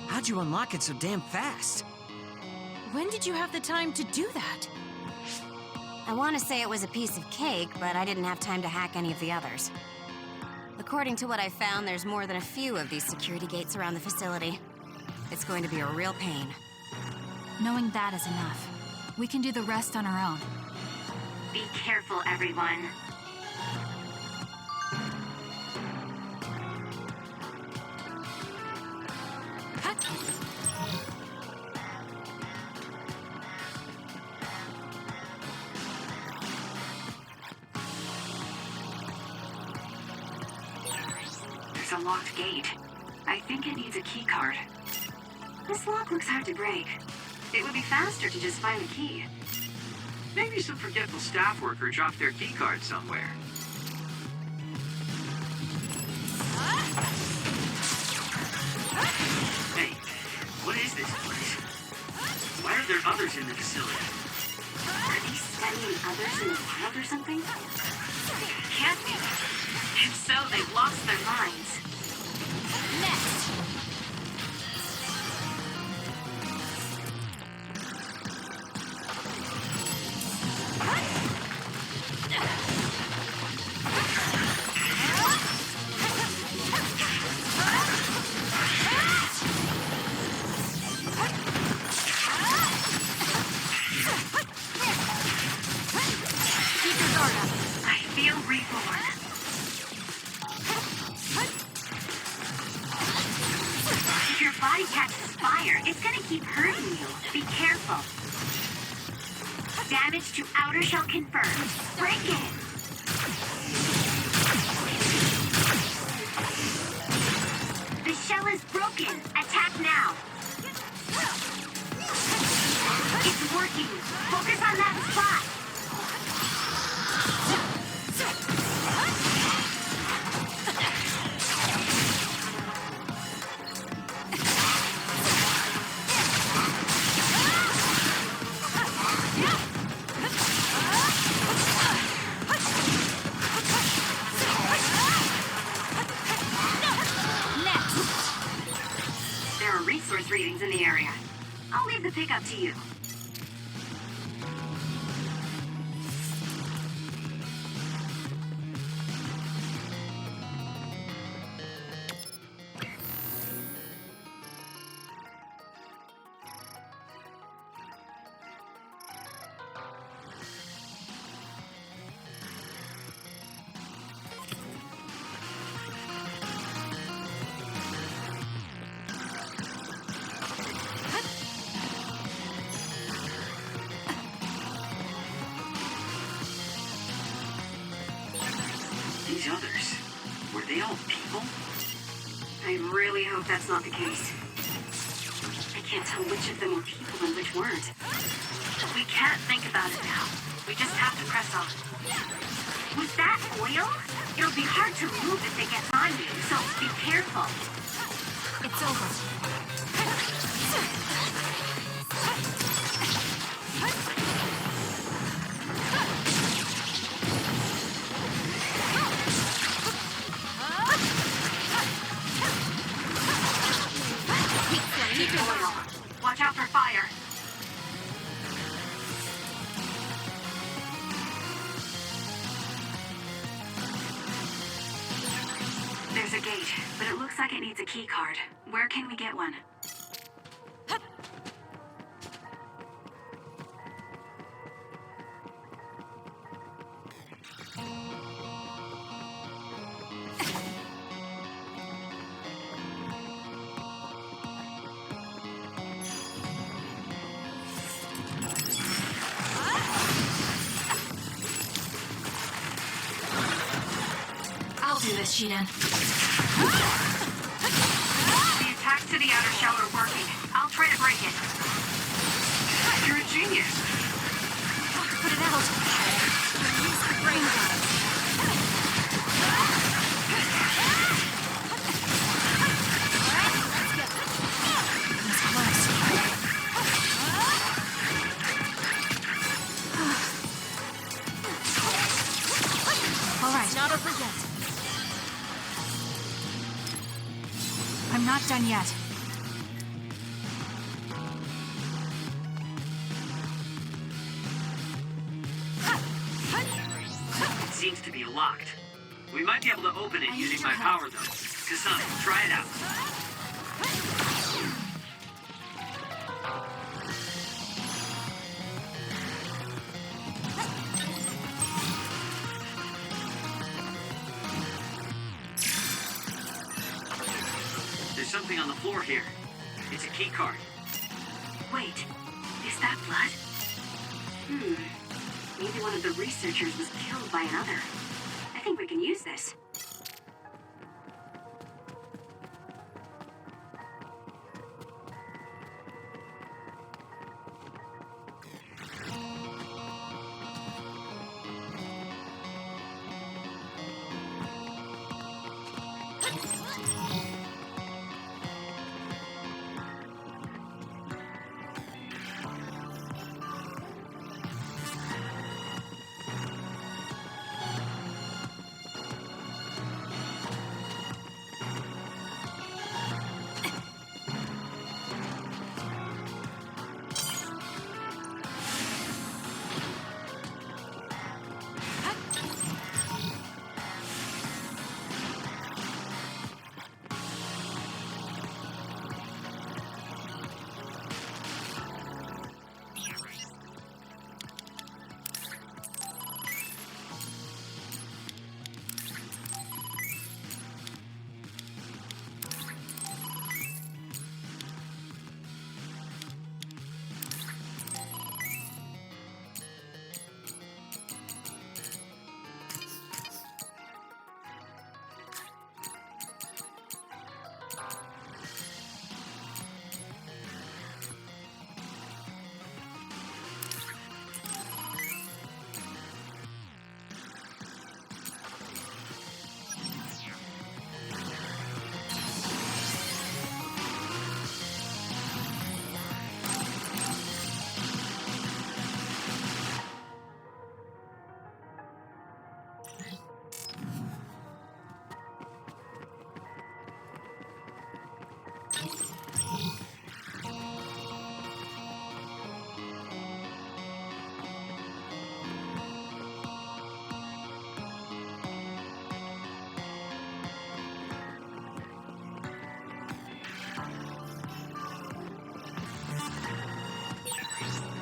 How'd you unlock it so damn fast? When did you have the time to do that? I want to say it was a piece of cake, but I didn't have time to hack any of the others. According to what I found, there's more than a few of these security gates around the facility. It's going to be a real pain. Knowing that is enough. We can do the rest on our own. Be careful, everyone. There's a locked gate. I think it needs a key card. This lock looks hard to break. It would be faster to just find the key. Maybe some forgetful staff worker dropped their keycard somewhere. Hey, what is this place? Why are there others in the facility? Are they studying others in the wild or something? Can't be. If so, they've lost their minds. Next! Damage to outer shell confirmed. Break it! The shell is broken. Attack now. It's working. Focus on that spot. surroundings in the area. I'll leave the pickup to you. These others, were they all people? I really hope that's not the case. I can't tell which of them were people and which weren't. But we can't think about it now. We just have to press on. Was that oil? It'll be hard to move if they get on you, so be careful. It's over. Keep oil. Watch out for fire. There's a gate, but it looks like it needs a key card. Where can we get one? I'll do this, Shidan. The attacks to the outer shell are working. I'll try to break it. You're a genius. Put it out. Use the brain gun. All right. Not over yet. I'm not done yet. It seems to be locked. We might be able to open it using my power, though. Kasane, try it out. There's something on the floor here. It's a key card. Wait, is that blood? Maybe one of the researchers was killed by another. I think we can use this.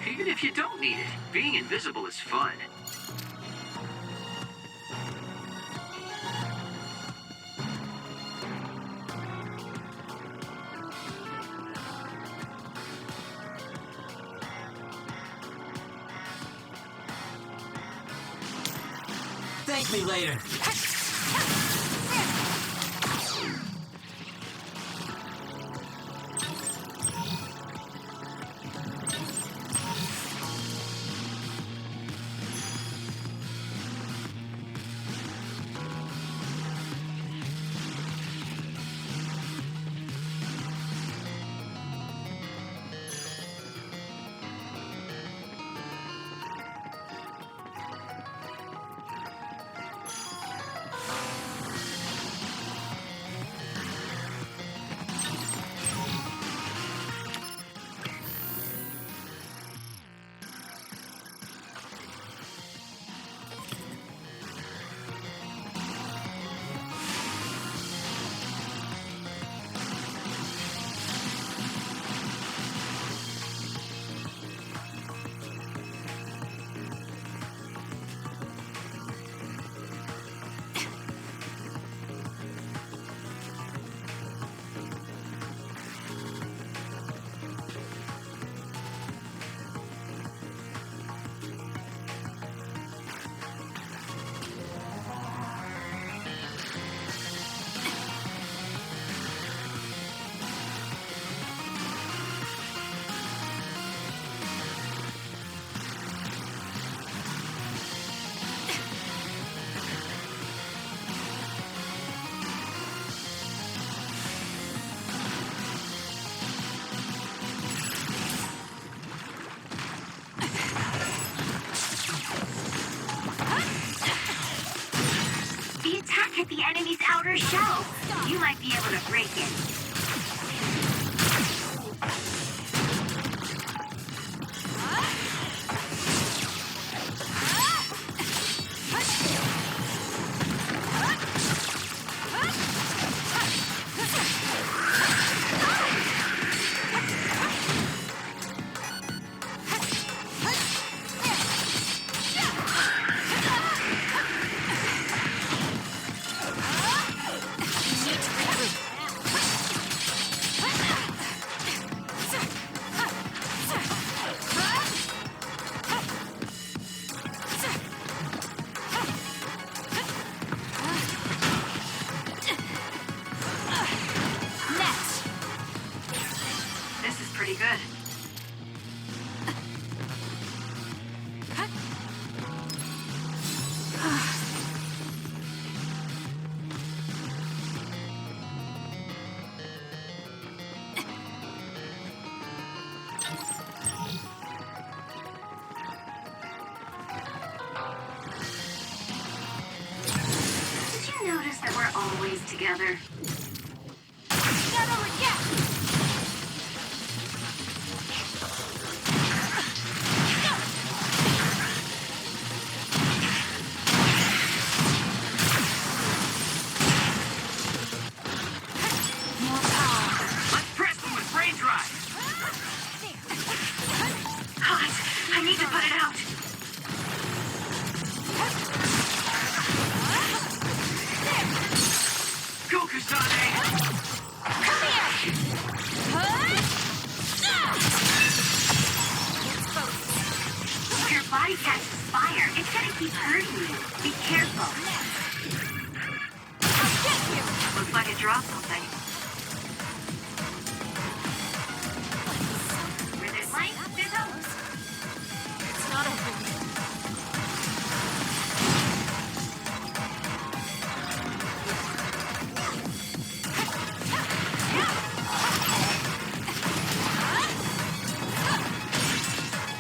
Even if you don't need it, being invisible is fun. Thank me later. Hit the enemy's outer shell. You might be able to break it. Pretty good. Did you notice that we're always together? I need to put it out. Go, Kasane! Come here! If your body catches fire, it's gonna keep hurting you. Be careful. Looks like it dropped something. Where there's light, there's hope. It's not open.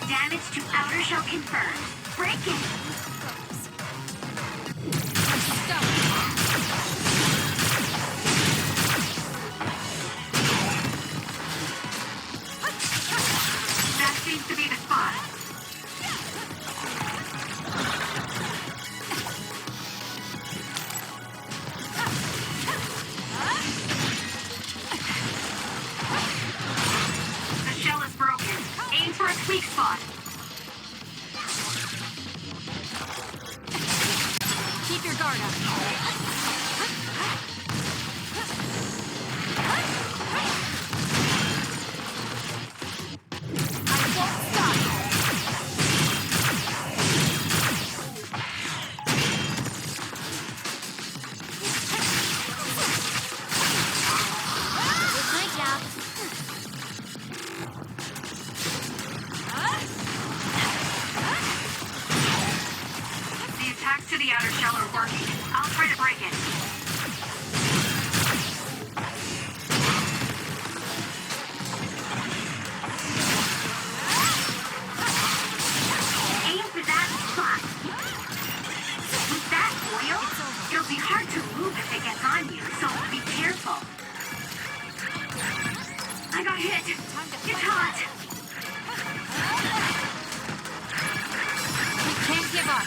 Damage to outer shell confirmed. Break it. That seems to be the spot. The shell is broken. Aim for a weak spot. Keep your guard up. To the outer shell are working. I'll try to break it. Aim for that spot. With that oil, it'll be hard to move if it gets on you, so be careful. I got hit. It's hot. We can't give up.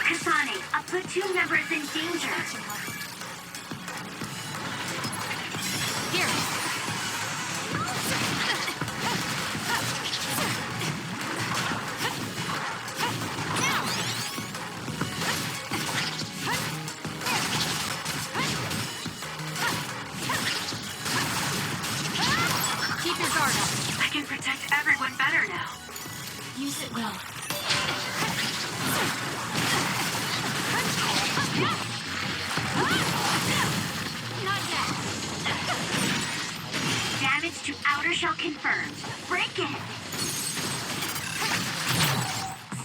Kasane, a platoon member is in danger. Here. Keep your guard up. I can protect everyone better now. Use it well. Damage to outer shell confirmed. Break it!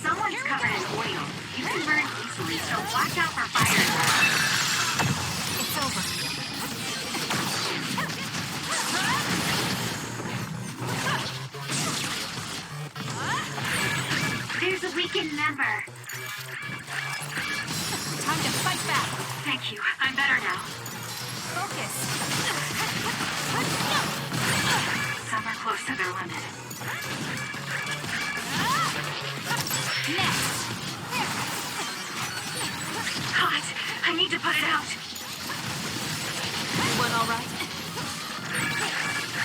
Someone's covered in oil. You can burn easily, so watch out for fire. It's over. There's a weakened member. Time to fight back. Thank you. I'm better now. Focus. Some are close to their limit. Next. Hot. I need to put it out. Everyone all right?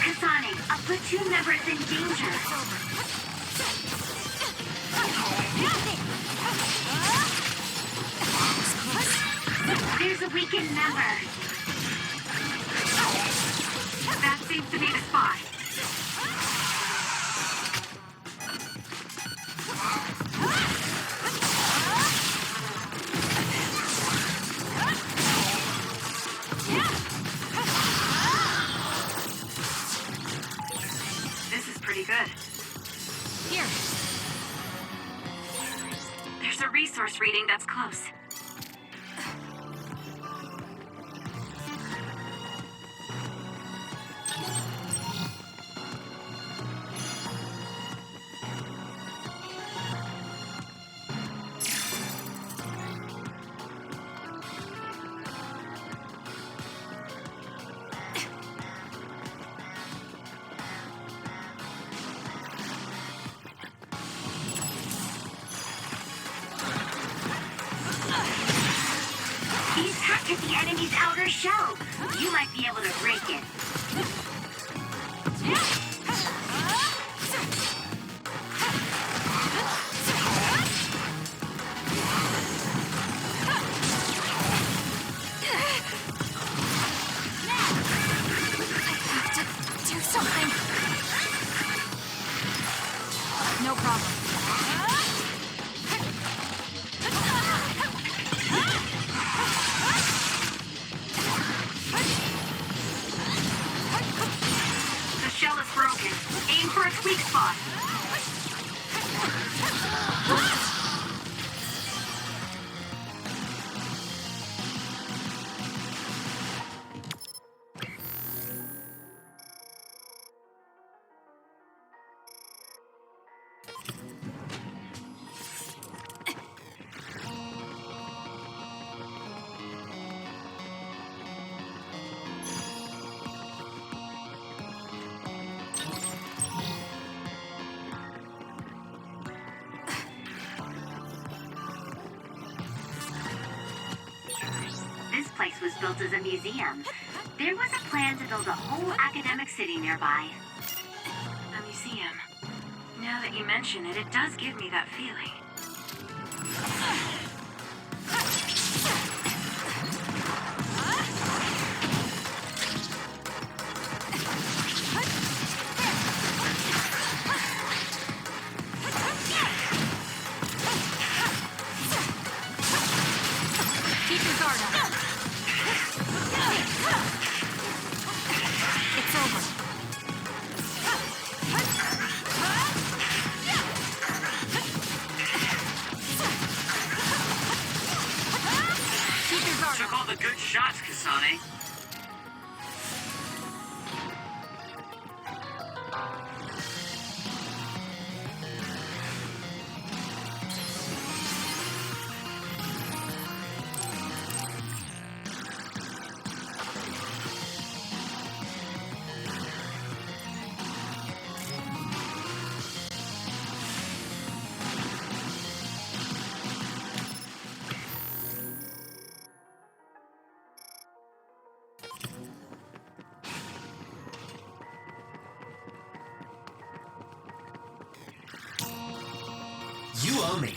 Kasane, a platoon member is in danger. There's a weakened member. That seems to be the spot. This is pretty good. Here. There's a resource reading that's close. He's hacked at the enemy's outer shell. You might be able to break it. Do something. No problem. The shell is broken. Aim for its weak spot. This place was built as a museum. There was a plan to build a whole academic city nearby. A museum. Now that you mention it, it does give me that feeling. Keep your guard up. It's over. Keep your guard Took all the good shots, Kasane. You owe me.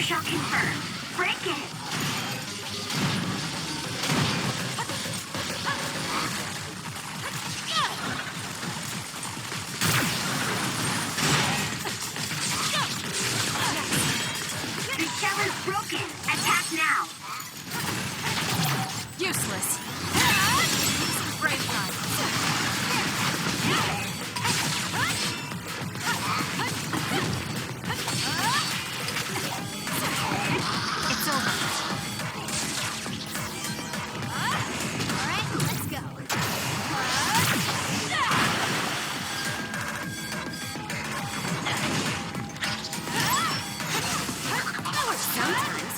Shall confirm. Break it! The shell is broken! Attack now! Useless. Brave time. It's over. Alright, let's go. That works sometimes.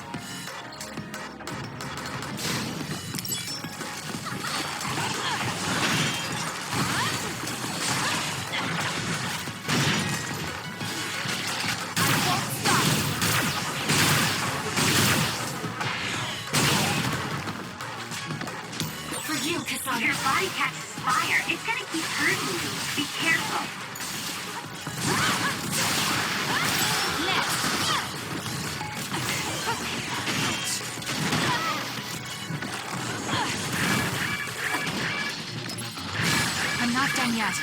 If your body catches fire, it's gonna keep hurting you. Be careful. I'm not done yet.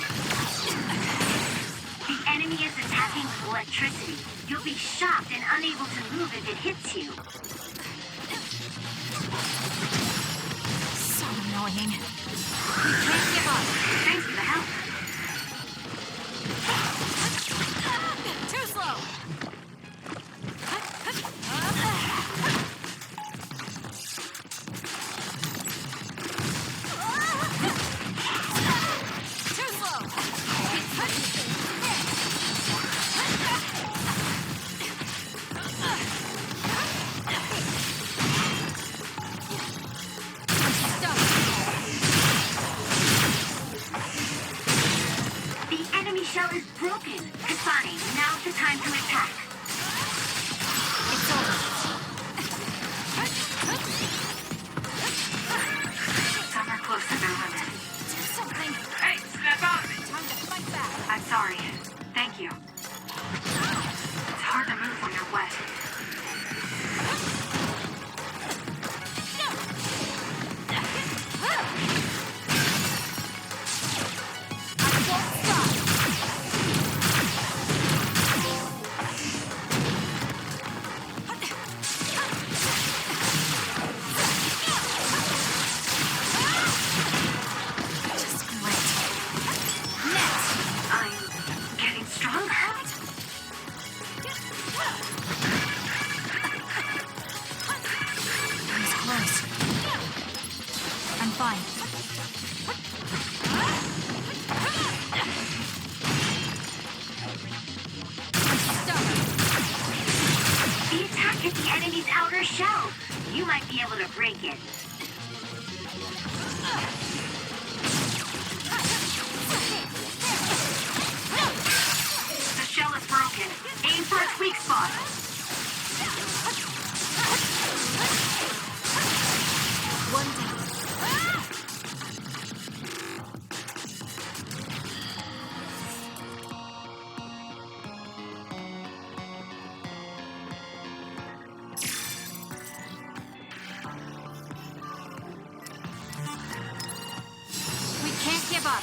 The enemy is attacking with electricity. You'll be shocked and unable to move if it hits you. So annoying. annoying. We can't give up. Thanks for the help. Too slow. Too slow. The enemy shell is broken. Kasane, now's the time to attack. It's over. Some are close to their limit. Do something. Hey, snap out of it! Time to fight back. I'm sorry. Thank you. It's hard to move when you're wet. Just great. Next. I'm getting stronger. He's close. I'm fine. The attack hit the enemy's outer shell. You might be able to break it. The shell is broken. Aim for its weak spot. One down. We can't give up.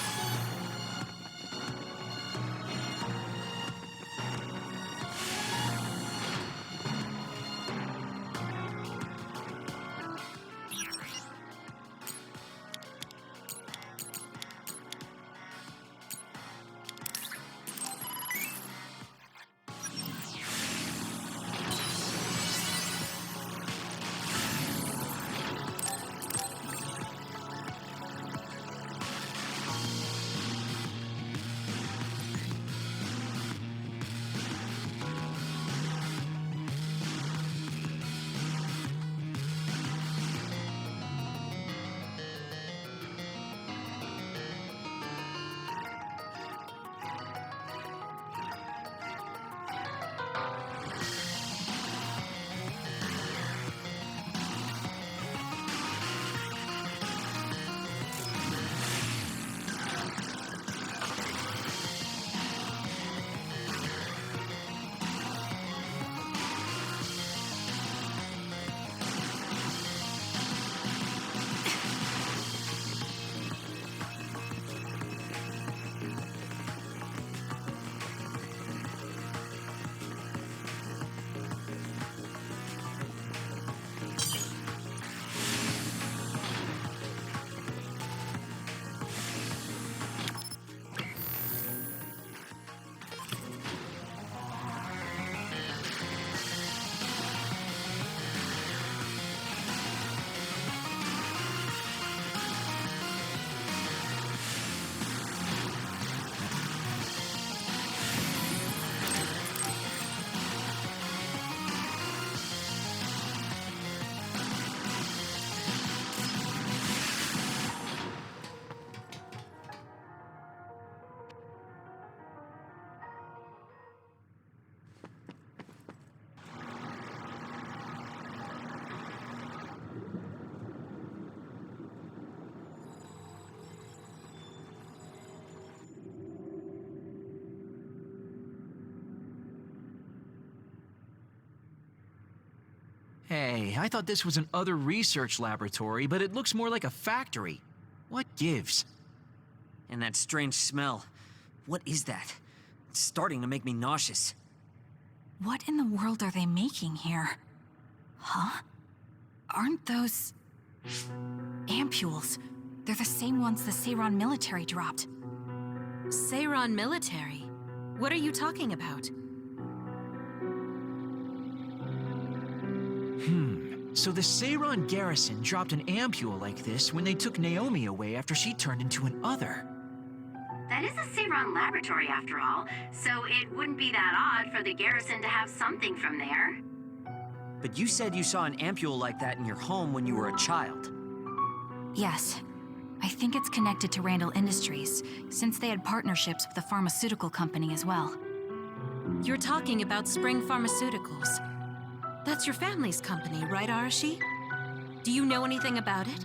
Hey, I thought this was an other research laboratory, but it looks more like a factory. What gives? And that strange smell. What is that? It's starting to make me nauseous. What in the world are they making here? Huh? Aren't those... ampules? They're the same ones the Seiron military dropped. Seiron military? What are you talking about? So the Seiron garrison dropped an ampule like this when they took Naomi away after she turned into an other. That is a Seiron laboratory, after all, so it wouldn't be that odd for the garrison to have something from there. But you said you saw an ampule like that in your home when you were a child. Yes. I think it's connected to Randall Industries, since they had partnerships with the pharmaceutical company as well. You're talking about Spring Pharmaceuticals. That's your family's company, right, Arashi? Do you know anything about it?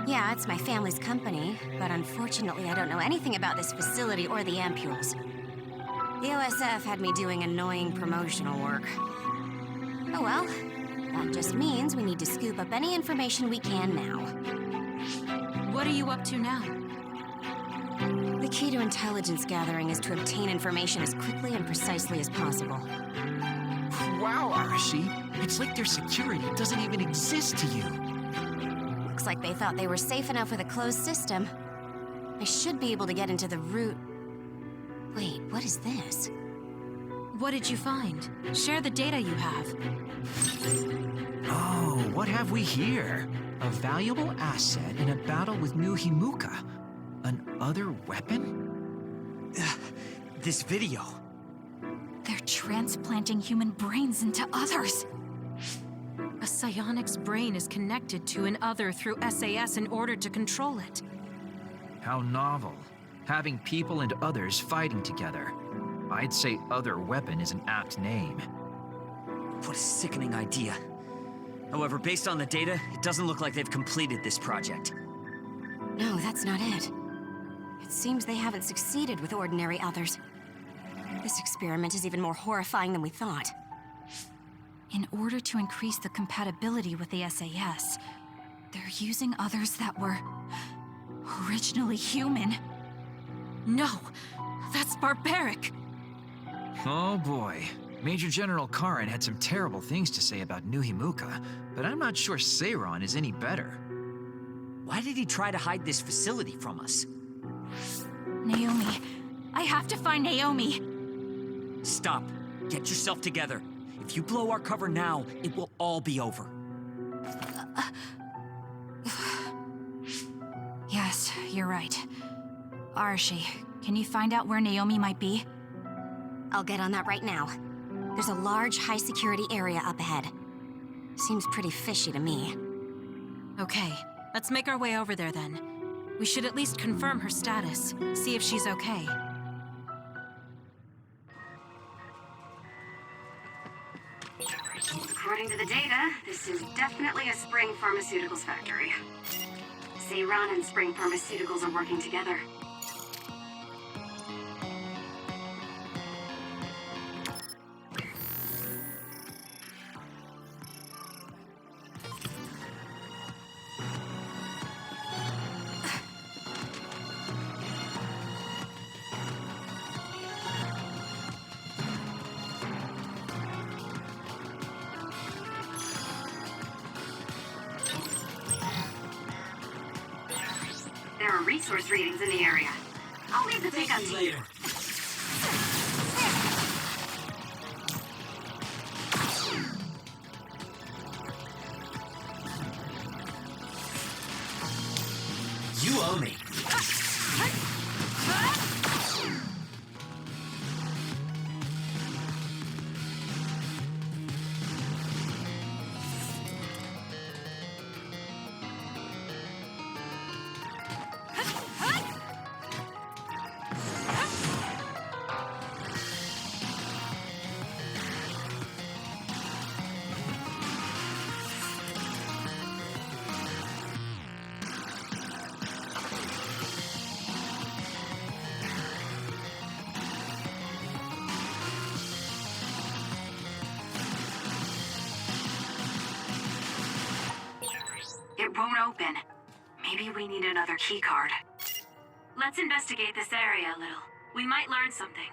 Yeah, it's my family's company, but unfortunately I don't know anything about this facility or the ampules. The OSF had me doing annoying promotional work. Oh well, that just means we need to scoop up any information we can now. What are you up to now? The key to intelligence gathering is to obtain information as quickly and precisely as possible. Wow, Arashi. It's like their security doesn't even exist to you. Looks like they thought they were safe enough with a closed system. I should be able to get into the root... Wait, what is this? What did you find? Share the data you have. Oh, what have we here? A valuable asset in a battle with New Himuka. An other weapon? This video. They're transplanting human brains into others. A psionic's brain is connected to an other through SAS in order to control it. How novel. Having people and others fighting together. I'd say other weapon is an apt name. What a sickening idea. However, based on the data, it doesn't look like they've completed this project. No, that's not it. It seems they haven't succeeded with ordinary others. This experiment is even more horrifying than we thought. In order to increase the compatibility with the SAS, they're using others that were originally human. No, that's barbaric. Oh boy. Major General Karin had some terrible things to say about New Himuka, but I'm not sure Seiron is any better. Why did he try to hide this facility from us? Naomi. I have to find Naomi. Stop. Get yourself together. If you blow our cover now, it will all be over. Yes, you're right. Arashi, can you find out where Naomi might be? I'll get on that right now. There's a large, high-security area up ahead. Seems pretty fishy to me. Okay, let's make our way over there then. We should at least confirm her status, see if she's okay. According to the data, this is definitely a Spring Pharmaceuticals factory. Seiron and Spring Pharmaceuticals are working together. There are resource readings in the area. I'll leave the pickup to you. You owe me. It won't open. Maybe we need another key card. Let's investigate this area a little. We might learn something.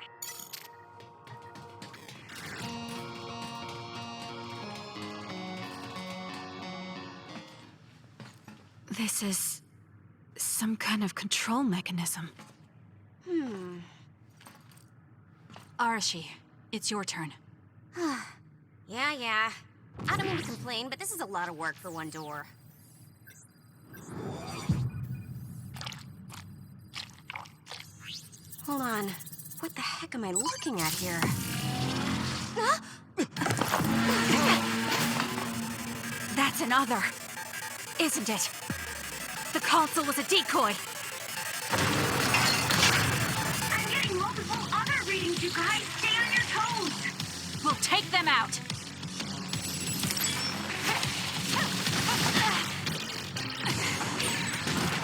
This is Some kind of control mechanism. Arashi, it's your turn. Yeah. I don't mean to complain, but this is a lot of work for one door. Hold on. What the heck am I looking at here? That's another, isn't it? The console was a decoy. I'm getting multiple other readings, you guys. Stay on your toes. We'll take them out.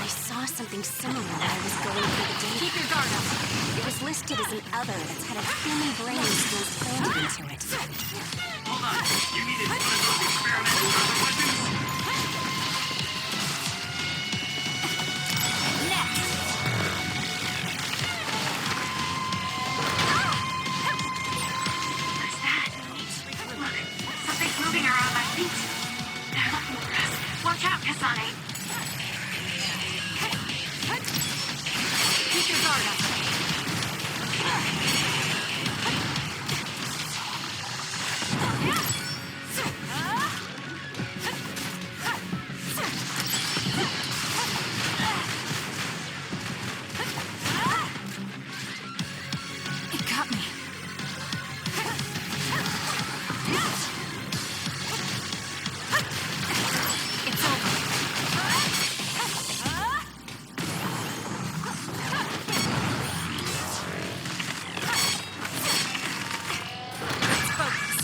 I saw something similar when I was going through the data. Keep your guard up. It was listed as an other that's had a human brain skills planted into it. Hold on. You needed one of those experimental weapons? Moving around my feet. They're looking for us. Watch out, Kasane. Keep your guard up. It got me. It's over.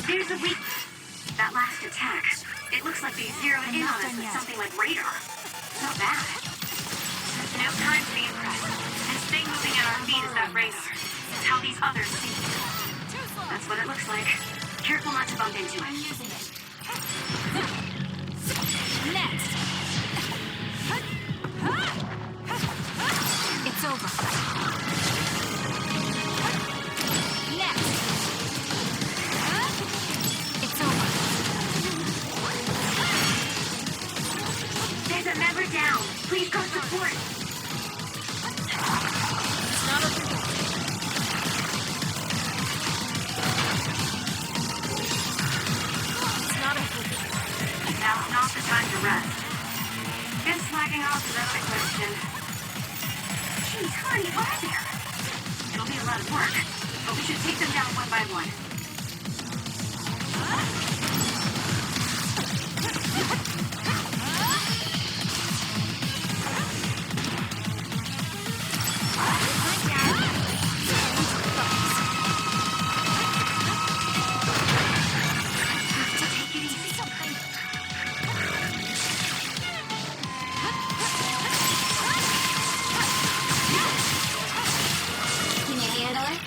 There's a weak... That last attack. It looks like they zeroed in on us with something like radar. Not bad. No time to be impressed. This thing moving at our feet is that radar. It's how these others see. That's what it looks like. Careful not to bump into it. I'm using it. Next. It's over. Next. It's over. There's a member down. Please go support. It's not over yet. It's not over yet. Now's not the time to rest. Is slacking off is out of the question. Geez, how many are there? It'll be a lot of work, but we should take them down one by one. Can you handle it?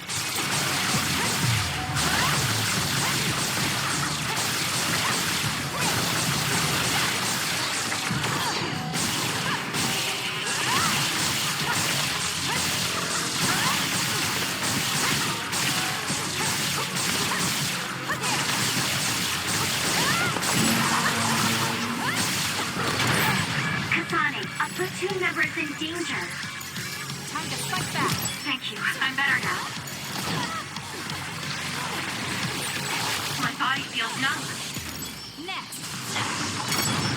Kasane, a platoon member is in danger. Time to fight back. Thank you. I'm better now. My body feels numb. Next.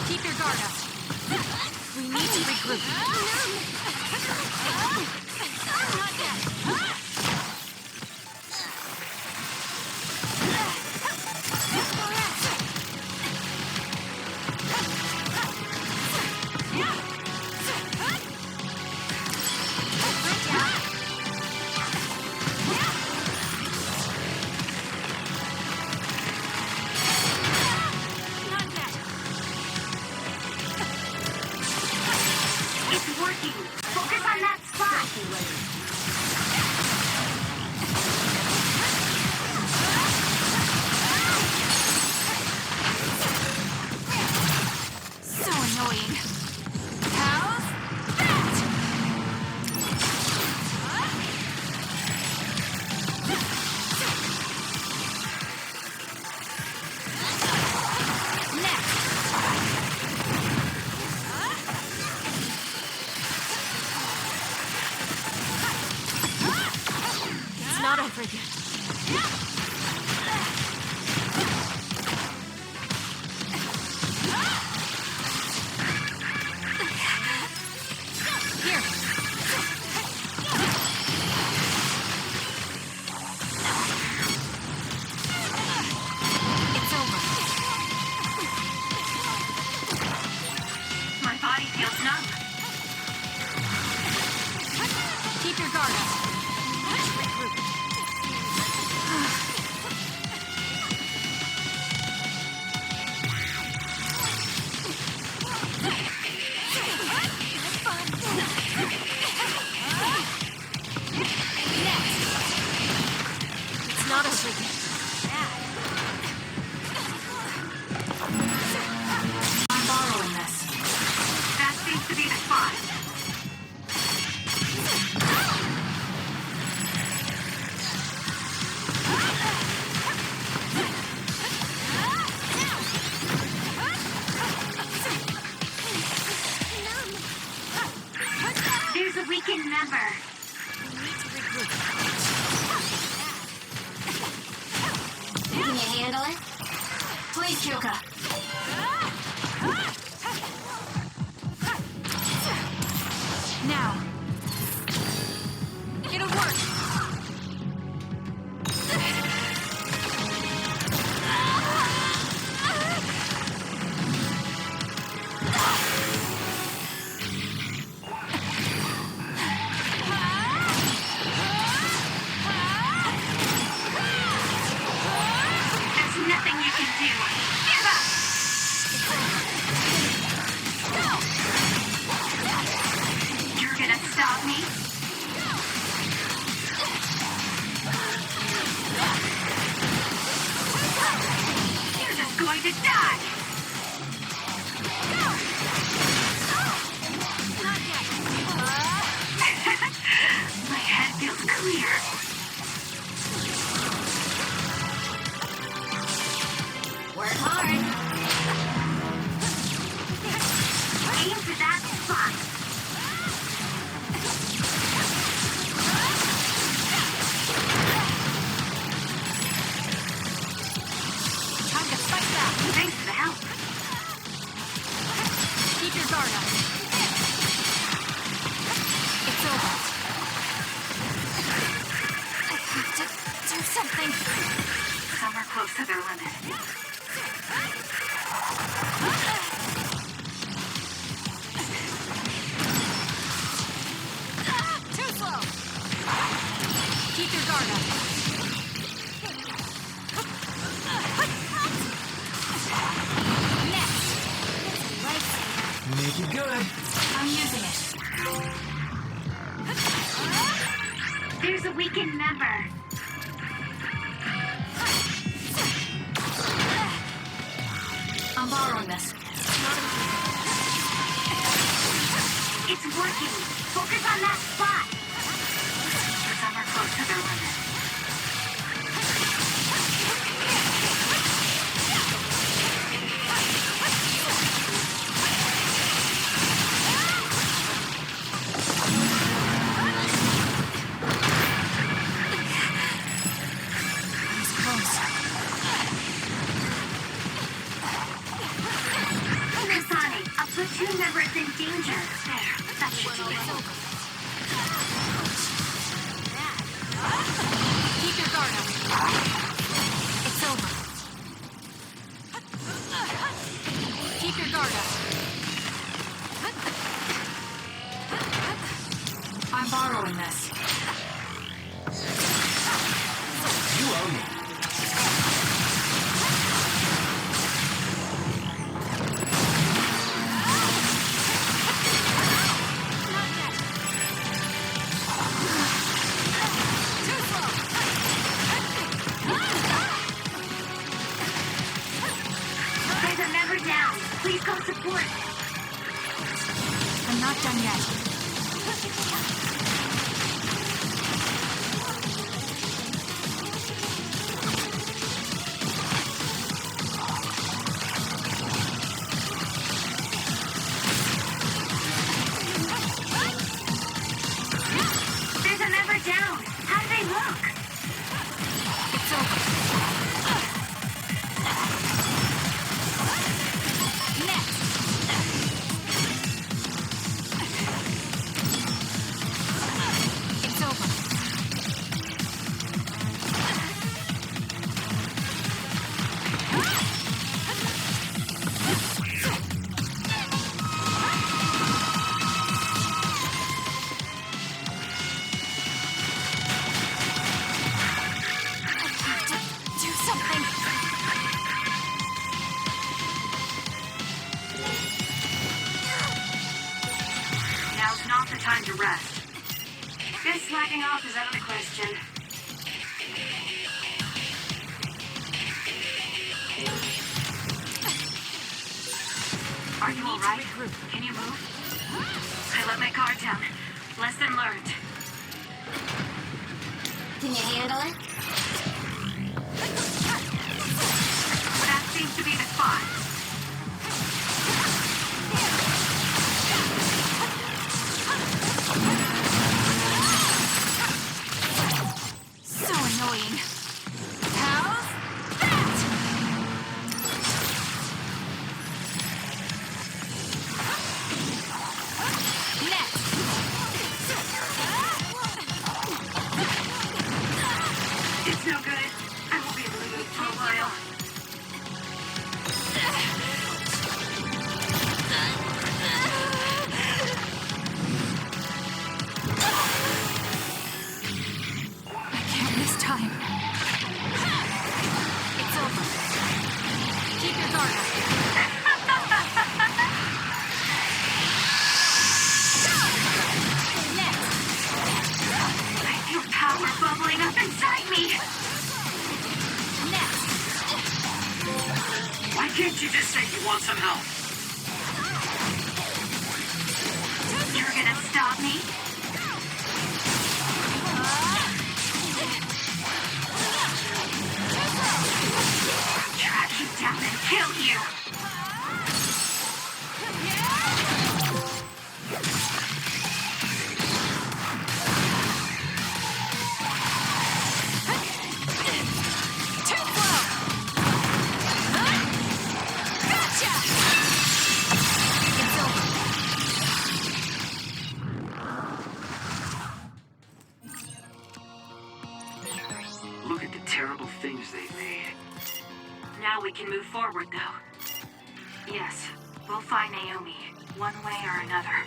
Keep your guard up. We need to regroup. Not yet. It's working. Focus on that spot. So annoying. How's that? Next. guard up. It's not a freaking. I'm borrowing this. That seems to be the spot. There's a weakened member. Can you handle it? Please, Kyoka. Now. It'll work. There's nothing you can do. Give up! You're gonna stop me? You're just going to die! My head feels clear. Work hard. Aim for that spot. Time to fight back. Thanks for the help. Keep your guard up. It's over. I have to do something. Some are close to their limit. Too slow. Keep your guard up. Make it good. I'm using it. There's a weakened member. I'm borrowing this. It's working. Focus on that spot. Some are close to their limit. It's close. Kasane, a platoon member is in danger. There, that should do it. Keep your guard up. It's over. Keep your guard up. I'm borrowing this. You owe me. Too slow. There's a member down. Please go support. I'm not done yet. There's a member down. How do they look? It's over. Next. It's over. time to rest. Guess slacking off is out of the question. Are you alright? Can you move? I let my guard down. Lesson learned. Can you handle it? That seems to be the spot. So annoying. How's that? Next. It's no good. I won't be able to move for a while. I can't waste time. It's over. Keep your guard up. Next. I feel power bubbling up inside me. Next. Why can't you just say you want some help? You're gonna stop me? Track you down and kill you. Too slow. Gotcha. It's over. Look at the terrible things they've made. Now we can move forward, though. Yes, we'll find Naomi, one way or another.